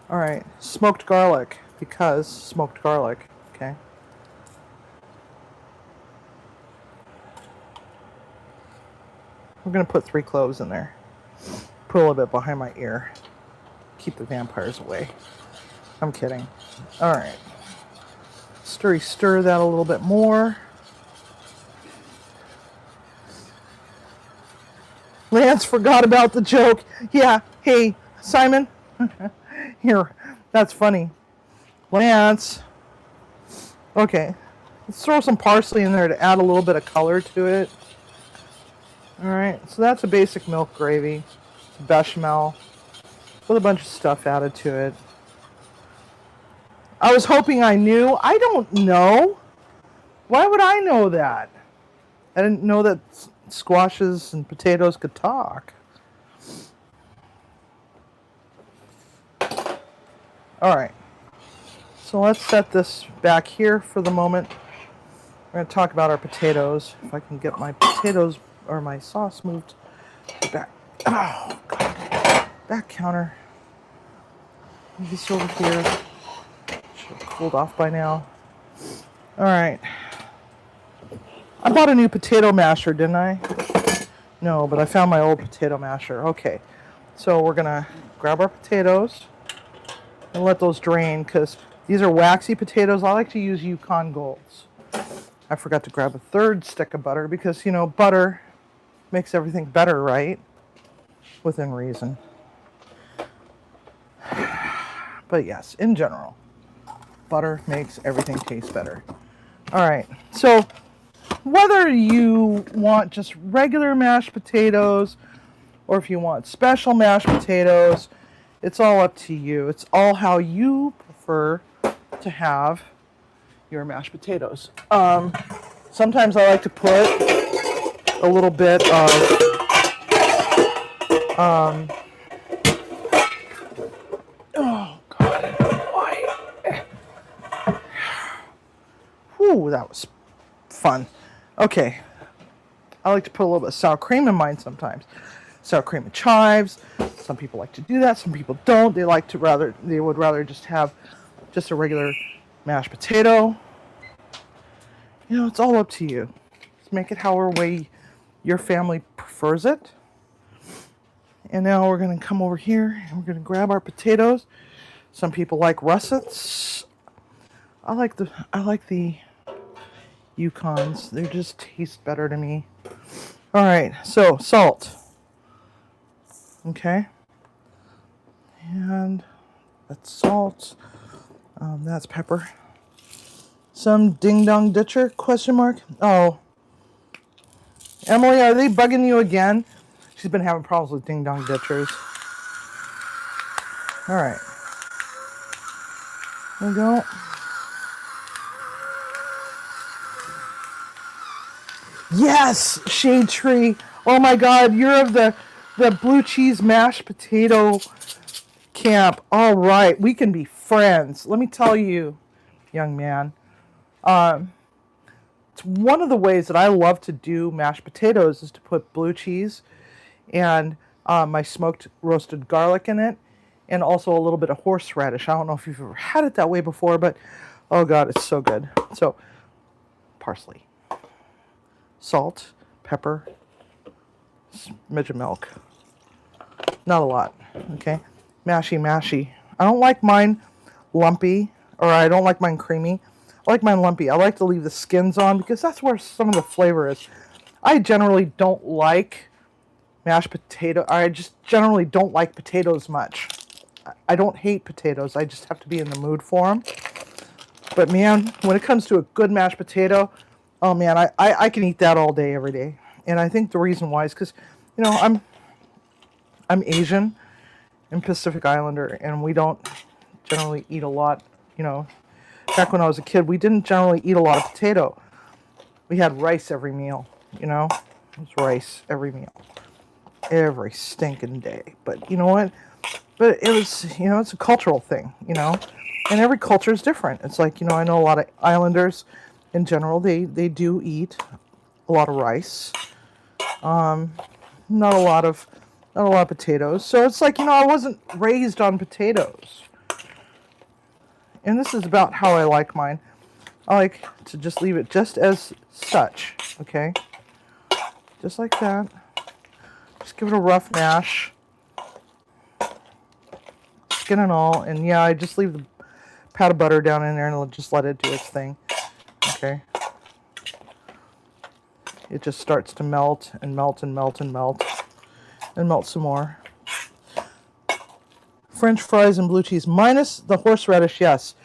All right, smoked garlic, because smoked garlic, okay? We're going to put 3 cloves in there. Put a little bit behind my ear. Keep the vampires away. I'm kidding. All right. Stir that a little bit more. Lance forgot about the joke. Yeah. Hey, Simon. Here. That's funny. Lance. Okay. Let's throw some parsley in there to add a little bit of color to it. All right. So that's a basic milk gravy. It's bechamel with a bunch of stuff added to it. I was hoping I knew. I don't know. Why would I know that? I didn't know that squashes and potatoes could talk. All right. So let's set this back here for the moment. We're going to talk about our potatoes. If I can get my potatoes or my sauce moved back. Oh, God. Back counter. Move this over here. Should have cooled off by now. All right. I bought a new potato masher, didn't I? No, but I found my old potato masher. Okay. So we're going to grab our potatoes and let those drain because these are waxy potatoes. I like to use Yukon Golds. I forgot to grab a 3rd stick of butter because, you know, butter makes everything better, right? Within reason. But yes, in general, butter makes everything taste better. All right, so whether you want just regular mashed potatoes or if you want special mashed potatoes, it's all up to you. It's all how you prefer to have your mashed potatoes. Sometimes I like to put a little bit of oh God, why? Whew, that was fun. Okay, I like to put a little bit of sour cream in mine sometimes. Sour cream and chives. Some people like to do that. Some people don't. They would rather just have just a regular mashed potato. You know, it's all up to you. Just make it however way your family prefers it. And now we're going to come over here and we're going to grab our potatoes. Some people like russets. I like the Yukons. They just taste better to me. All right, so salt. Okay. And that's salt. That's pepper. Some ding-dong ditcher, question mark. Oh. Emily, are they bugging you again? She's been having problems with ding-dong ditchers. All right. There we go. Yes, Shade Tree. Oh my God, you're of the blue cheese mashed potato camp. All right, we can be friends. Let me tell you, young man. It's one of the ways that I love to do mashed potatoes is to put blue cheese and my smoked roasted garlic in it, and also a little bit of horseradish. I don't know if you've ever had it that way before, but oh God, it's so good. So, parsley, salt, pepper, smidge of milk. Not a lot, okay? Mashy. I don't like mine lumpy, or I don't like mine creamy. I like mine lumpy. I like to leave the skins on because that's where some of the flavor is. I generally don't like mashed potato. I just generally don't like potatoes much. I don't hate potatoes. I just have to be in the mood for them. But man, when it comes to a good mashed potato, oh man, I can eat that all day, every day. And I think the reason why is because, you know, I'm Asian and Pacific Islander, and we don't generally eat a lot, you know. Back when I was a kid, we didn't generally eat a lot of potato. We had rice every meal, you know. It was rice every meal. Every stinking day. But you know what? But it was, you know, it's a cultural thing, you know. And every culture is different. It's like, you know, I know a lot of islanders in general, they do eat a lot of rice. Not a lot of potatoes. So it's like, you know, I wasn't raised on potatoes. And this is about how I like mine. I like to just leave it just as such, okay? Just like that. Just give it a rough mash. Skin and all. And yeah, I just leave the pat of butter down in there and just let it do its thing. Okay. It just starts to melt and melt and melt and melt and melt some more. French fries and blue cheese minus the horseradish, yes.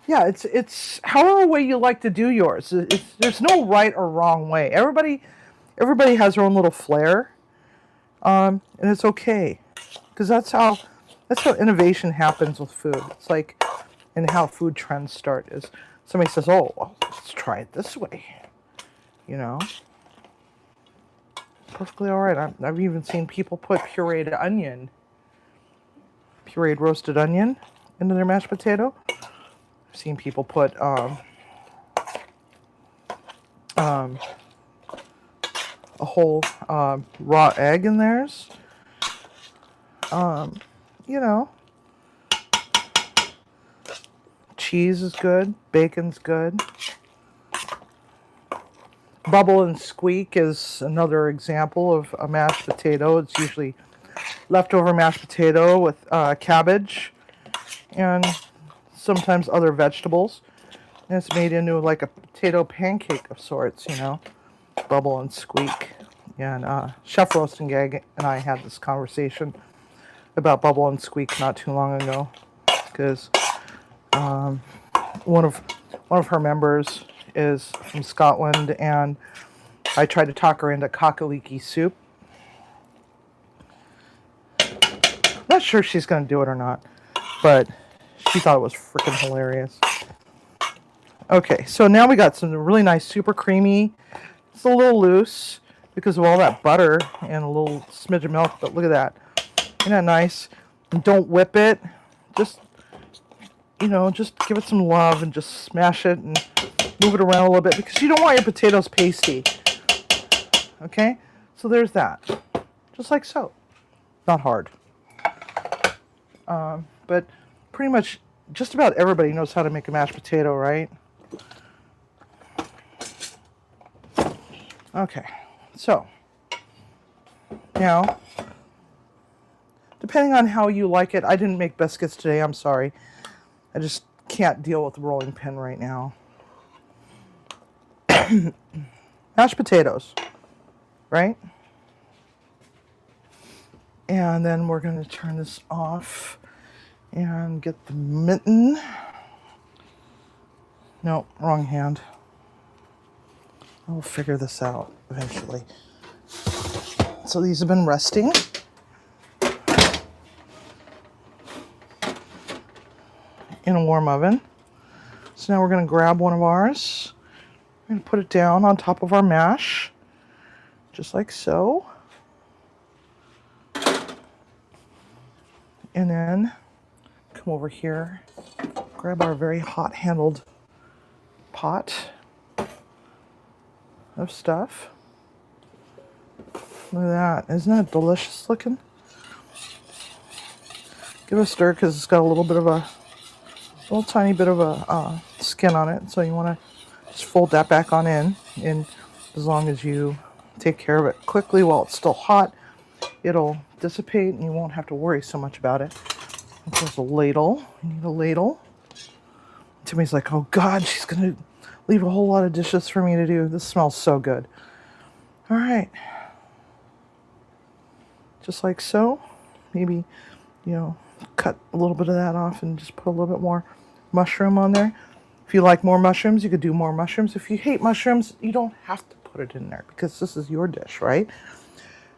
Yeah, it's however way you like to do yours. There's no right or wrong way. Everybody has their own little flair, and it's okay, because that's how innovation happens with food. It's like, and how food trends start is somebody says, "Oh, well, let's try it this way," you know. Perfectly all right. I've even seen people put pureed roasted onion into their mashed potato. I've seen people put a whole raw egg in theirs. You know, cheese is good, bacon's good. Bubble and squeak is another example of a mashed potato. It's usually leftover mashed potato with cabbage and sometimes other vegetables. And it's made into like a potato pancake of sorts, you know. Bubble and squeak. And Chef Roasting Gag and I had this conversation about bubble and squeak not too long ago, because one of her members is from Scotland, and I tried to talk her into cockaliki soup. Not sure she's going to do it or not, but she thought it was freaking hilarious. Okay, so now we got some really nice, super creamy. It's a little loose because of all that butter and a little smidge of milk, but look at that. Isn't that nice? And don't whip it. Just, you know, just give it some love and just smash it and move it around a little bit, because you don't want your potatoes pasty. Okay? So there's that. Just like so. Not hard. But pretty much just about everybody knows how to make a mashed potato, right? Okay. So now, depending on how you like it, I didn't make biscuits today, I'm sorry. I just can't deal with the rolling pin right now. Mashed potatoes, right? And then we're going to turn this off and get the mitten. No, wrong hand. I'll figure this out eventually. So these have been resting. In a warm oven. So now we're going to grab one of ours. We're going to put it down on top of our mash, just like so. And then come over here, grab our very hot handled pot of stuff. Look at that. Isn't that delicious looking? Give it a stir, because it's got a little tiny bit of a skin on it. So you want to just fold that back on in. And as long as you take care of it quickly while it's still hot, it'll dissipate and you won't have to worry so much about it. There's a ladle. You need a ladle. Timmy's like, oh God, she's going to leave a whole lot of dishes for me to do. This smells so good. All right. Just like so. Maybe, you know, cut a little bit of that off and just put a little bit more mushroom on there. If you like more mushrooms, you could do more mushrooms. If you hate mushrooms, you don't have to put it in there, because this is your dish, right?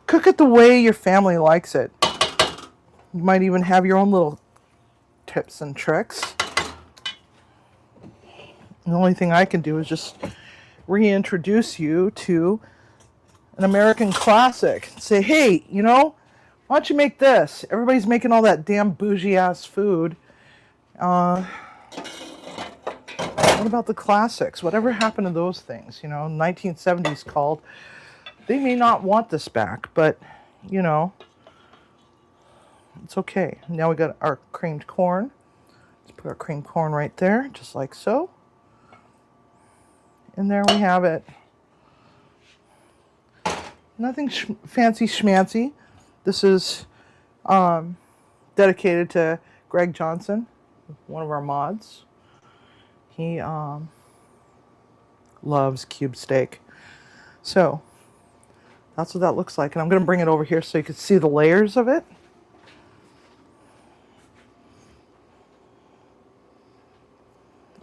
Cook it the way your family likes it. You might even have your own little tips and tricks. The only thing I can do is just reintroduce you to an American classic. Say, hey, you know, why don't you make this? Everybody's making all that damn bougie ass food. What about the classics? Whatever happened to those things? You know, 1970s called. They may not want this back, but, you know, it's okay. Now we got our creamed corn. Let's put our creamed corn right there, just like so. And there we have it. Nothing fancy schmancy. This is dedicated to Greg Johnson, one of our mods. He loves cube steak. So that's what that looks like. And I'm going to bring it over here so you can see the layers of it.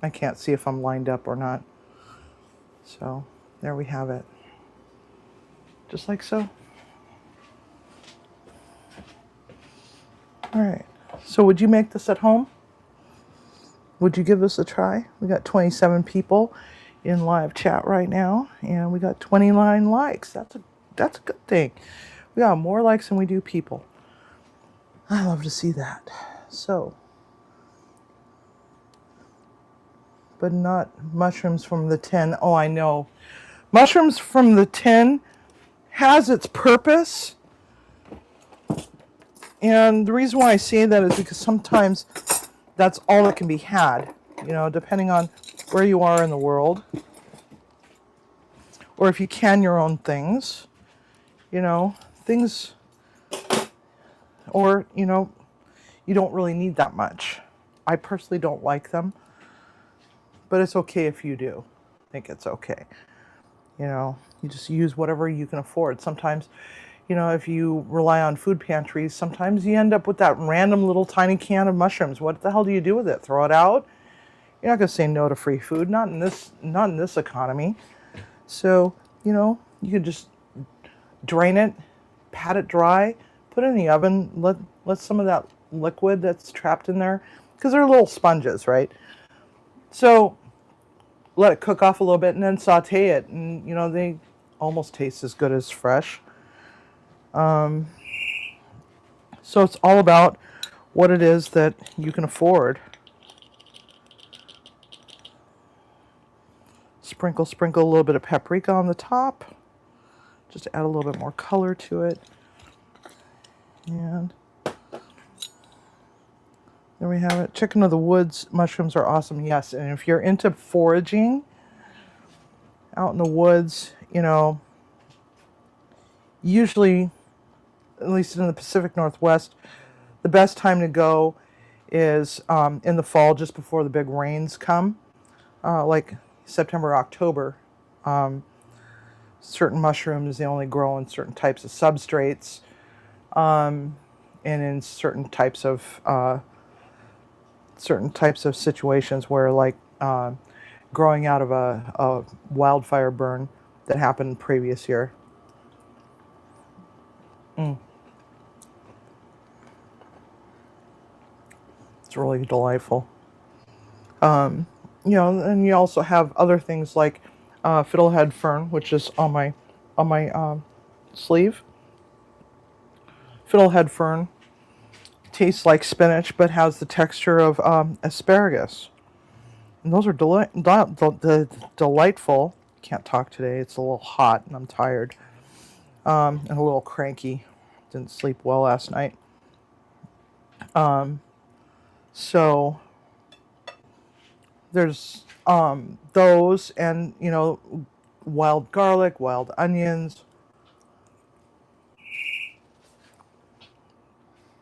I can't see if I'm lined up or not. So there we have it. Just like so. All right. So would you make this at home? Would you give this a try? We got 27 people in live chat right now, and we got 29 likes. That's a good thing. We got more likes than we do people. I love to see that. So, but not mushrooms from the tin. Oh, I know. Mushrooms from the tin has its purpose. And the reason why I say that is because sometimes that's all that can be had, you know, depending on where you are in the world. Or if you can your own things, you know, things, or, you know, you don't really need that much. I personally don't like them, but it's okay if you do. I think it's okay. You know, you just use whatever you can afford. Sometimes, you know, if you rely on food pantries, sometimes you end up with that random little tiny can of mushrooms. What the hell do you do with it? Throw it out? You're not going to say no to free food, not in this economy. So, you know, you can just drain it, pat it dry, put it in the oven, let some of that liquid that's trapped in there, because they're little sponges, right? So let it cook off a little bit and then saute it, and you know, they almost taste as good as fresh. So it's all about what it is that you can afford. Sprinkle a little bit of paprika on the top, just to add a little bit more color to it. And there we have it. Chicken of the woods mushrooms are awesome, yes. And if you're into foraging out in the woods, you know, usually, at least in the Pacific Northwest, the best time to go is in the fall, just before the big rains come, like September, October. Certain mushrooms, they only grow in certain types of substrates, and in certain types of situations where, like, growing out of a wildfire burn that happened previous year. It's really delightful. You know, and you also have other things like fiddlehead fern, which is on my sleeve. Fiddlehead fern tastes like spinach, but has the texture of asparagus. And those are delightful. Can't talk today. It's a little hot and I'm tired. And a little cranky. Didn't sleep well last night. So there's those, and you know, wild garlic, wild onions.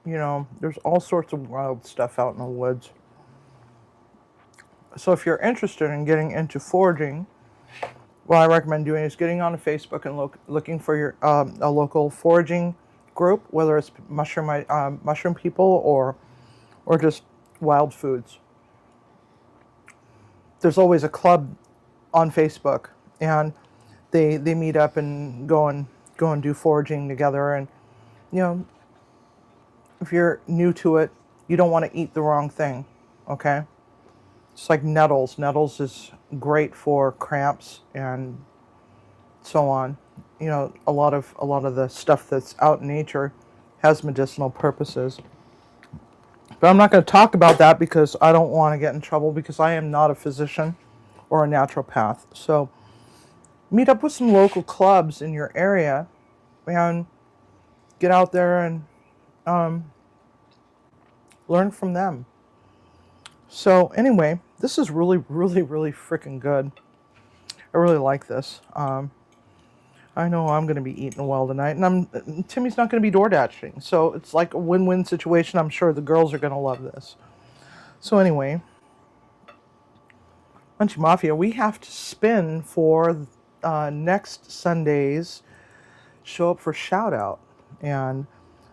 You know, there's all sorts of wild stuff out in the woods. So if you're interested in getting into foraging, what I recommend doing is getting on Facebook and looking for your a local foraging group, whether it's mushroom people or just wild foods. There's always a club on Facebook, and they meet up and go and do foraging together. And you know, if you're new to it, you don't want to eat the wrong thing, okay? It's like nettles. Nettles is great for cramps and so on. You know, a lot of the stuff that's out in nature has medicinal purposes. But I'm not going to talk about that because I don't want to get in trouble, because I am not a physician or a naturopath. So meet up with some local clubs in your area and get out there and learn from them. So anyway, this is really, really, really freaking good. I really like this. I know I'm going to be eating well tonight, and Timmy's not going to be door dashing, so it's like a win-win situation. I'm sure the girls are going to love this. So anyway, Munchy Mafia, we have to spin for next Sunday's show up for shout out, and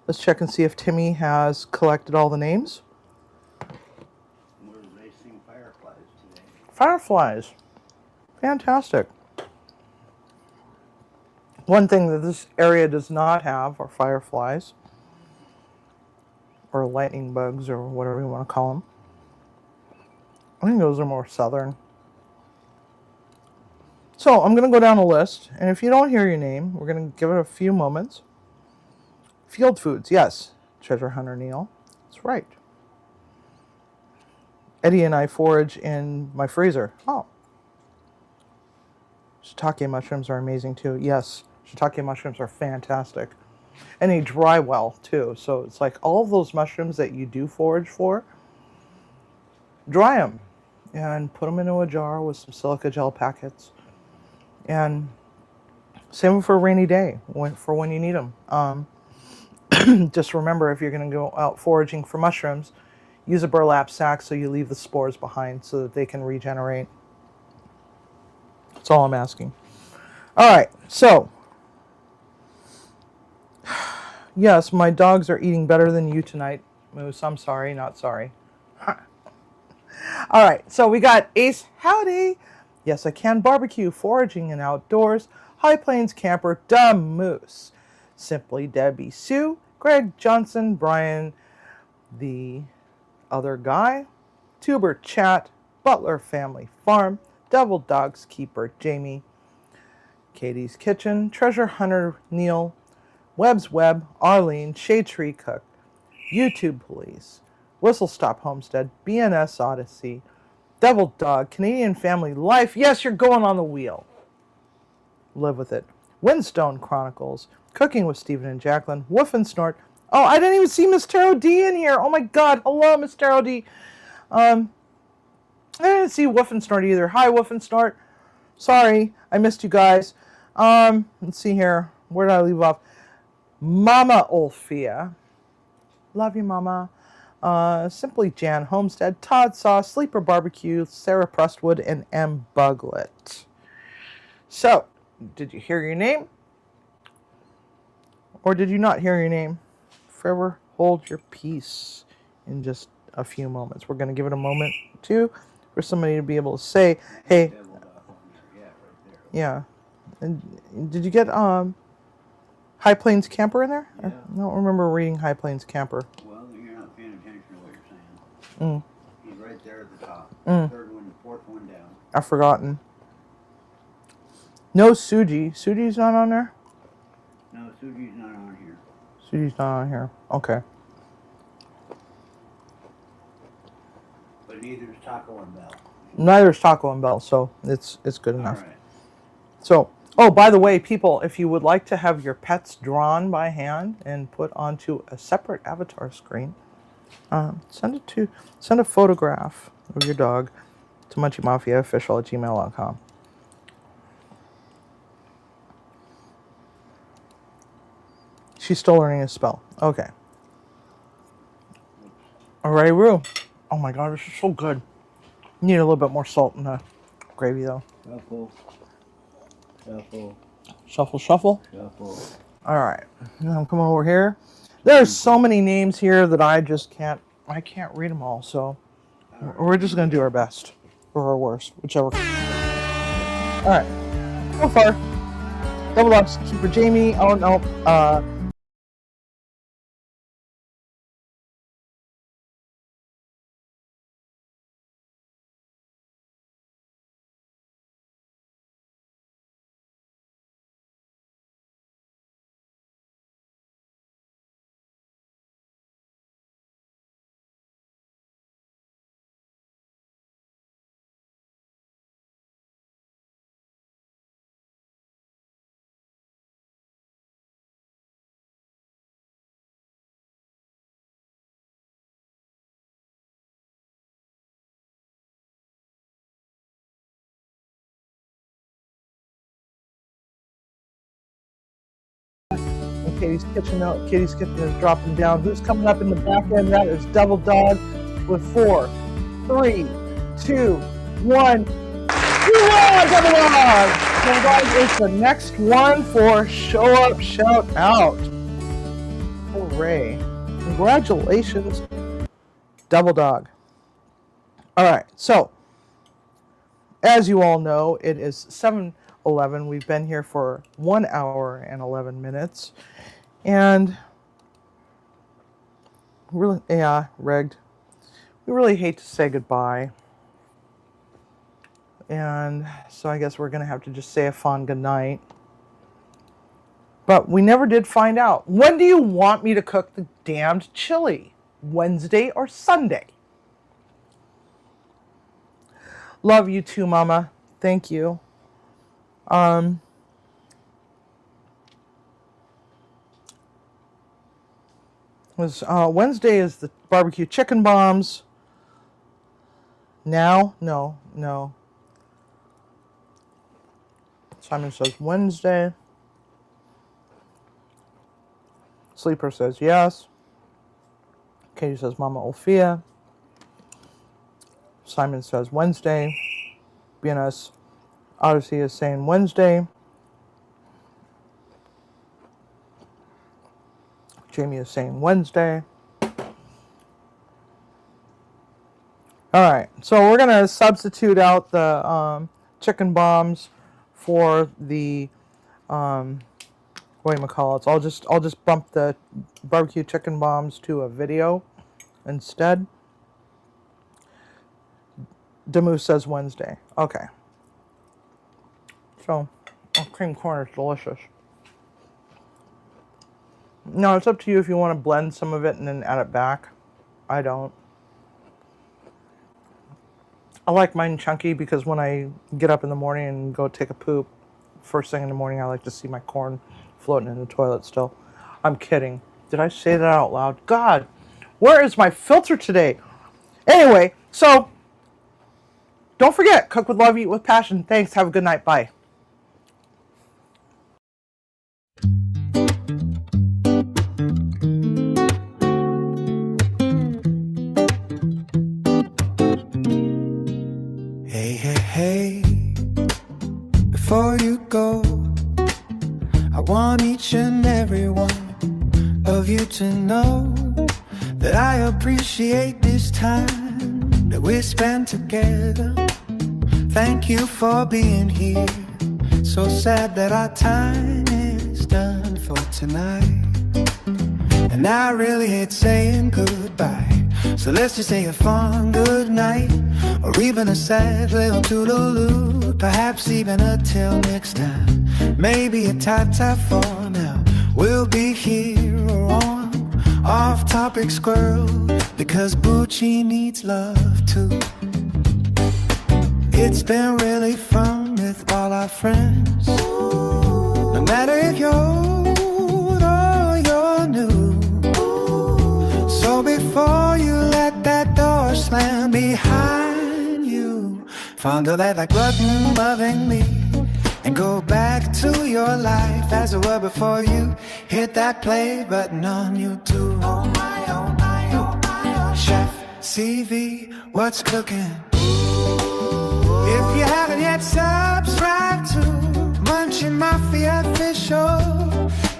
let's check and see if Timmy has collected all the names. We're racing fireflies today. Fireflies, fantastic. One thing that this area does not have are fireflies, or lightning bugs, or whatever you want to call them. I think those are more southern. So I'm going to go down a list, and if you don't hear your name, we're going to give it a few moments. Field foods, yes. Treasure Hunter Neil, that's right. Eddie and I forage in my freezer. Oh. Shiitake mushrooms are amazing too. Yes, shiitake mushrooms are fantastic. And they dry well too. So it's like all of those mushrooms that you do forage for, dry them and put them into a jar with some silica gel packets. And save them for a rainy day, for when you need them. Just remember, if you're going to go out foraging for mushrooms, use a burlap sack so you leave the spores behind so that they can regenerate. That's all I'm asking. All right, so yes, my dogs are eating better than you tonight, Moose. I'm sorry, not sorry. All right, so we got Ace Howdy. Yes, I can barbecue, foraging and outdoors. High Plains Camper, Dumb Moose. Simply Debbie Sue, Greg Johnson, Brian, the other guy, Tuber Chat, Butler Family Farm, Devil Dogs Keeper Jamie, Katie's Kitchen, Treasure Hunter Neil, Webb's Web, Arlene, Shade Tree Cook, YouTube Police, Whistle Stop Homestead, BNS Odyssey, Devil Dog, Canadian Family Life. Yes, you're going on the wheel. Live with it. Windstone Chronicles, Cooking with Stephen and Jacqueline, Woof and Snort. Oh, I didn't even see Miss Taro D in here. Oh my God. Hello, Miss Taro D. I didn't see Woof and Snort either. Hi, Woof and Snort. Sorry, I missed you guys. Let's see here. Where did I leave off? Mama Olfia. Love you, Mama. Simply Jan Homestead, Todd Sauce, Sleeper Barbecue, Sarah Prestwood, and M. Buglet. So, did you hear your name? Or did you not hear your name? Forever hold your peace in just a few moments. We're going to give it a moment, too, for somebody to be able to say, hey, yeah. And did you get High Plains Camper in there? Yeah. I don't remember reading High Plains Camper. Well, you're not paying attention to what you're saying. Mm. He's right there at the top. Mm. Third one, the fourth one down. I've forgotten. No Suji. Suji's not on there? No, Suji's not on here. Suji's not on here. Okay. But neither is Taco and Bell. Neither is Taco and Bell, so it's good enough. All right. So, oh, by the way, people, if you would like to have your pets drawn by hand and put onto a separate avatar screen, send a photograph of your dog to munchiemafiaofficial@gmail.com. She's still learning a spell. Okay. Alrighty, Roo. Oh my God, this is so good. Need a little bit more salt in the gravy, though. Shuffle. Shuffle. Shuffle, shuffle. Shuffle. All right. Now I'm coming over here. There's so many names here that I can't read them all. So we're just going to do our best or our worst, whichever. All right. So far, Double Dogs Keeper Jamie. Oh, no. Katie's Kitchen note. Katie's Kitchen is dropping down. Who's coming up in the back end? That is Double Dog with 4, 3, 2, 1. You are Double Dog! Double Dog is the next one for Show Up, Shout Out. Hooray. Congratulations, Double Dog. All right, so as you all know, it is 7:11. We've been here for 1 hour and 11 minutes. And really, yeah, rigged. We really hate to say goodbye. And so I guess we're going to have to just say a fond goodnight. But we never did find out. When do you want me to cook the damned chili? Wednesday or Sunday? Love you too, Mama. Thank you. Wednesday is the barbecue chicken bombs. Now? No. Simon says Wednesday. Sleeper says yes. Katie says Mama Olfia. Simon says Wednesday. BNS Odyssey is saying Wednesday. Jamie is saying Wednesday. Alright, so we're going to substitute out the chicken bombs for the whatchamacallits. I'll just bump the barbecue chicken bombs to a video instead. Demus says Wednesday. Okay. So, cream corn is delicious. No, it's up to you if you want to blend some of it and then add it back. I don't. I like mine chunky because when I get up in the morning and go take a poop, first thing in the morning, I like to see my corn floating in the toilet still. I'm kidding. Did I say that out loud? God, where is my filter today? Anyway, so don't forget, cook with love, eat with passion. Thanks. Have a good night. Bye. Hey, before you go, I want each and every one of you to know that I appreciate this time that we spent together. Thank you for being here. So sad that our time is done for tonight, and I really hate saying goodbye. So let's just say a fond good night, or even a sad little toodaloo. Perhaps even a till next time. Maybe a ta-ta for now. We'll be here or on off-topic squirrel, because Bucci needs love too. It's been really fun with all our friends, no matter if you're old or you're new. So before you let that door slam behind you, fondle that like glutton loving me, and go back to your life as it were before you hit that play button on YouTube. Oh my, oh my, oh my, oh. Chef CV, what's cooking? If you haven't yet subscribed to Munchin Mafia Official,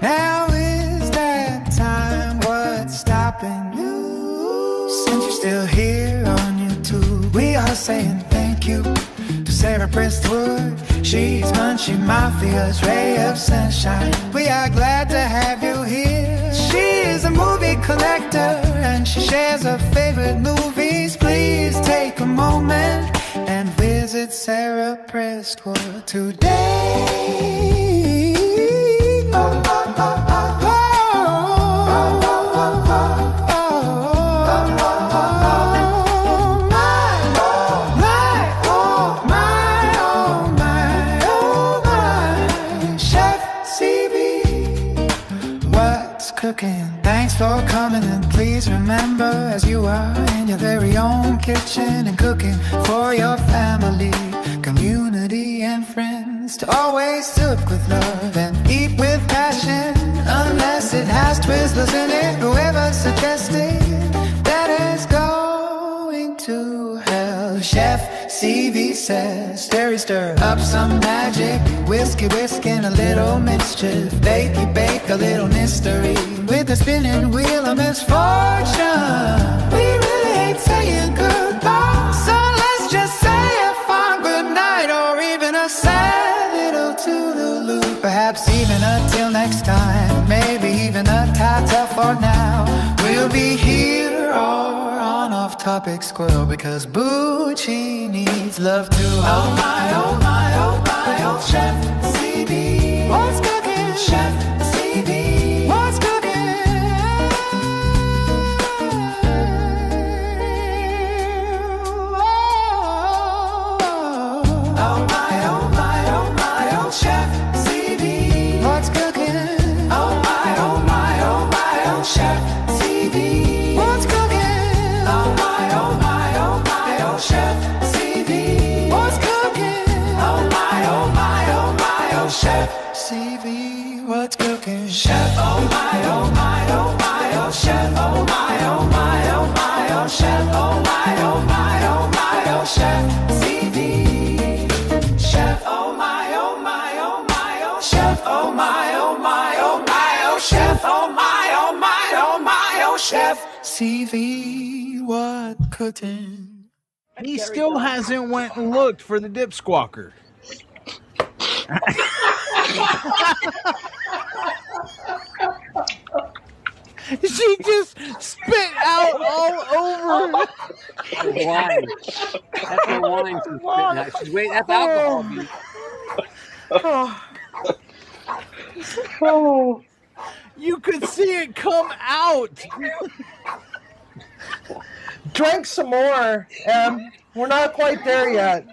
now is that time. What's stopping you? Since you're still here on YouTube, we are saying thank you to Sarah Prestwood. She's Munchin Mafia's ray of sunshine. We are glad to have you here. She is a movie collector and she shares her favorite movies. Please take a moment and visit Sarah Prestwood today. Oh, oh, oh, oh, oh. Cooking. Thanks for coming, and please remember, as you are in your very own kitchen and cooking for your family, community and friends, chance to always look with love and eat with passion, unless it has Twizzlers in it. Whoever suggested that is going to hell. Chef CV says, stir up some magic, whisk and a little mischief, bake a little mystery with a spinning wheel of misfortune. We really hate saying goodbye, so let's just say a fond good night, or even a sad little toodaloo. Perhaps even until next time, maybe even a ta-ta for now. We'll be here or on off-topic squirrel, because Bucci needs love too. Oh my, oh my, oh my, oh Chef CB, what's cooking? Chef CB, what's cooking? Oh my, oh my, oh my, oh Chef CB, what's cooking? Oh my, oh my, oh my, oh Chef CB, what's cooking? Oh my, oh my, oh my, oh Chef CB, what's cooking? Oh my, oh my, oh my, oh Chef CB, what's cooking? Chef, oh my, oh my, oh my, oh Chef, oh my, oh my, oh my, oh Chef, oh my, oh my, oh my, oh Chef CB. Chef, oh my, oh my, oh my, oh Chef, oh my, oh my, oh my, oh Chef, oh my, oh my, oh my, oh Chef CV, what cooking? He still hasn't went and looked for the dip squawker. She just spit out all over. That's wine. That's the wine she's spitting out. She's waiting. That's alcohol. Dude. Oh. You could see it come out. Drink some more, Em. We're not quite there yet.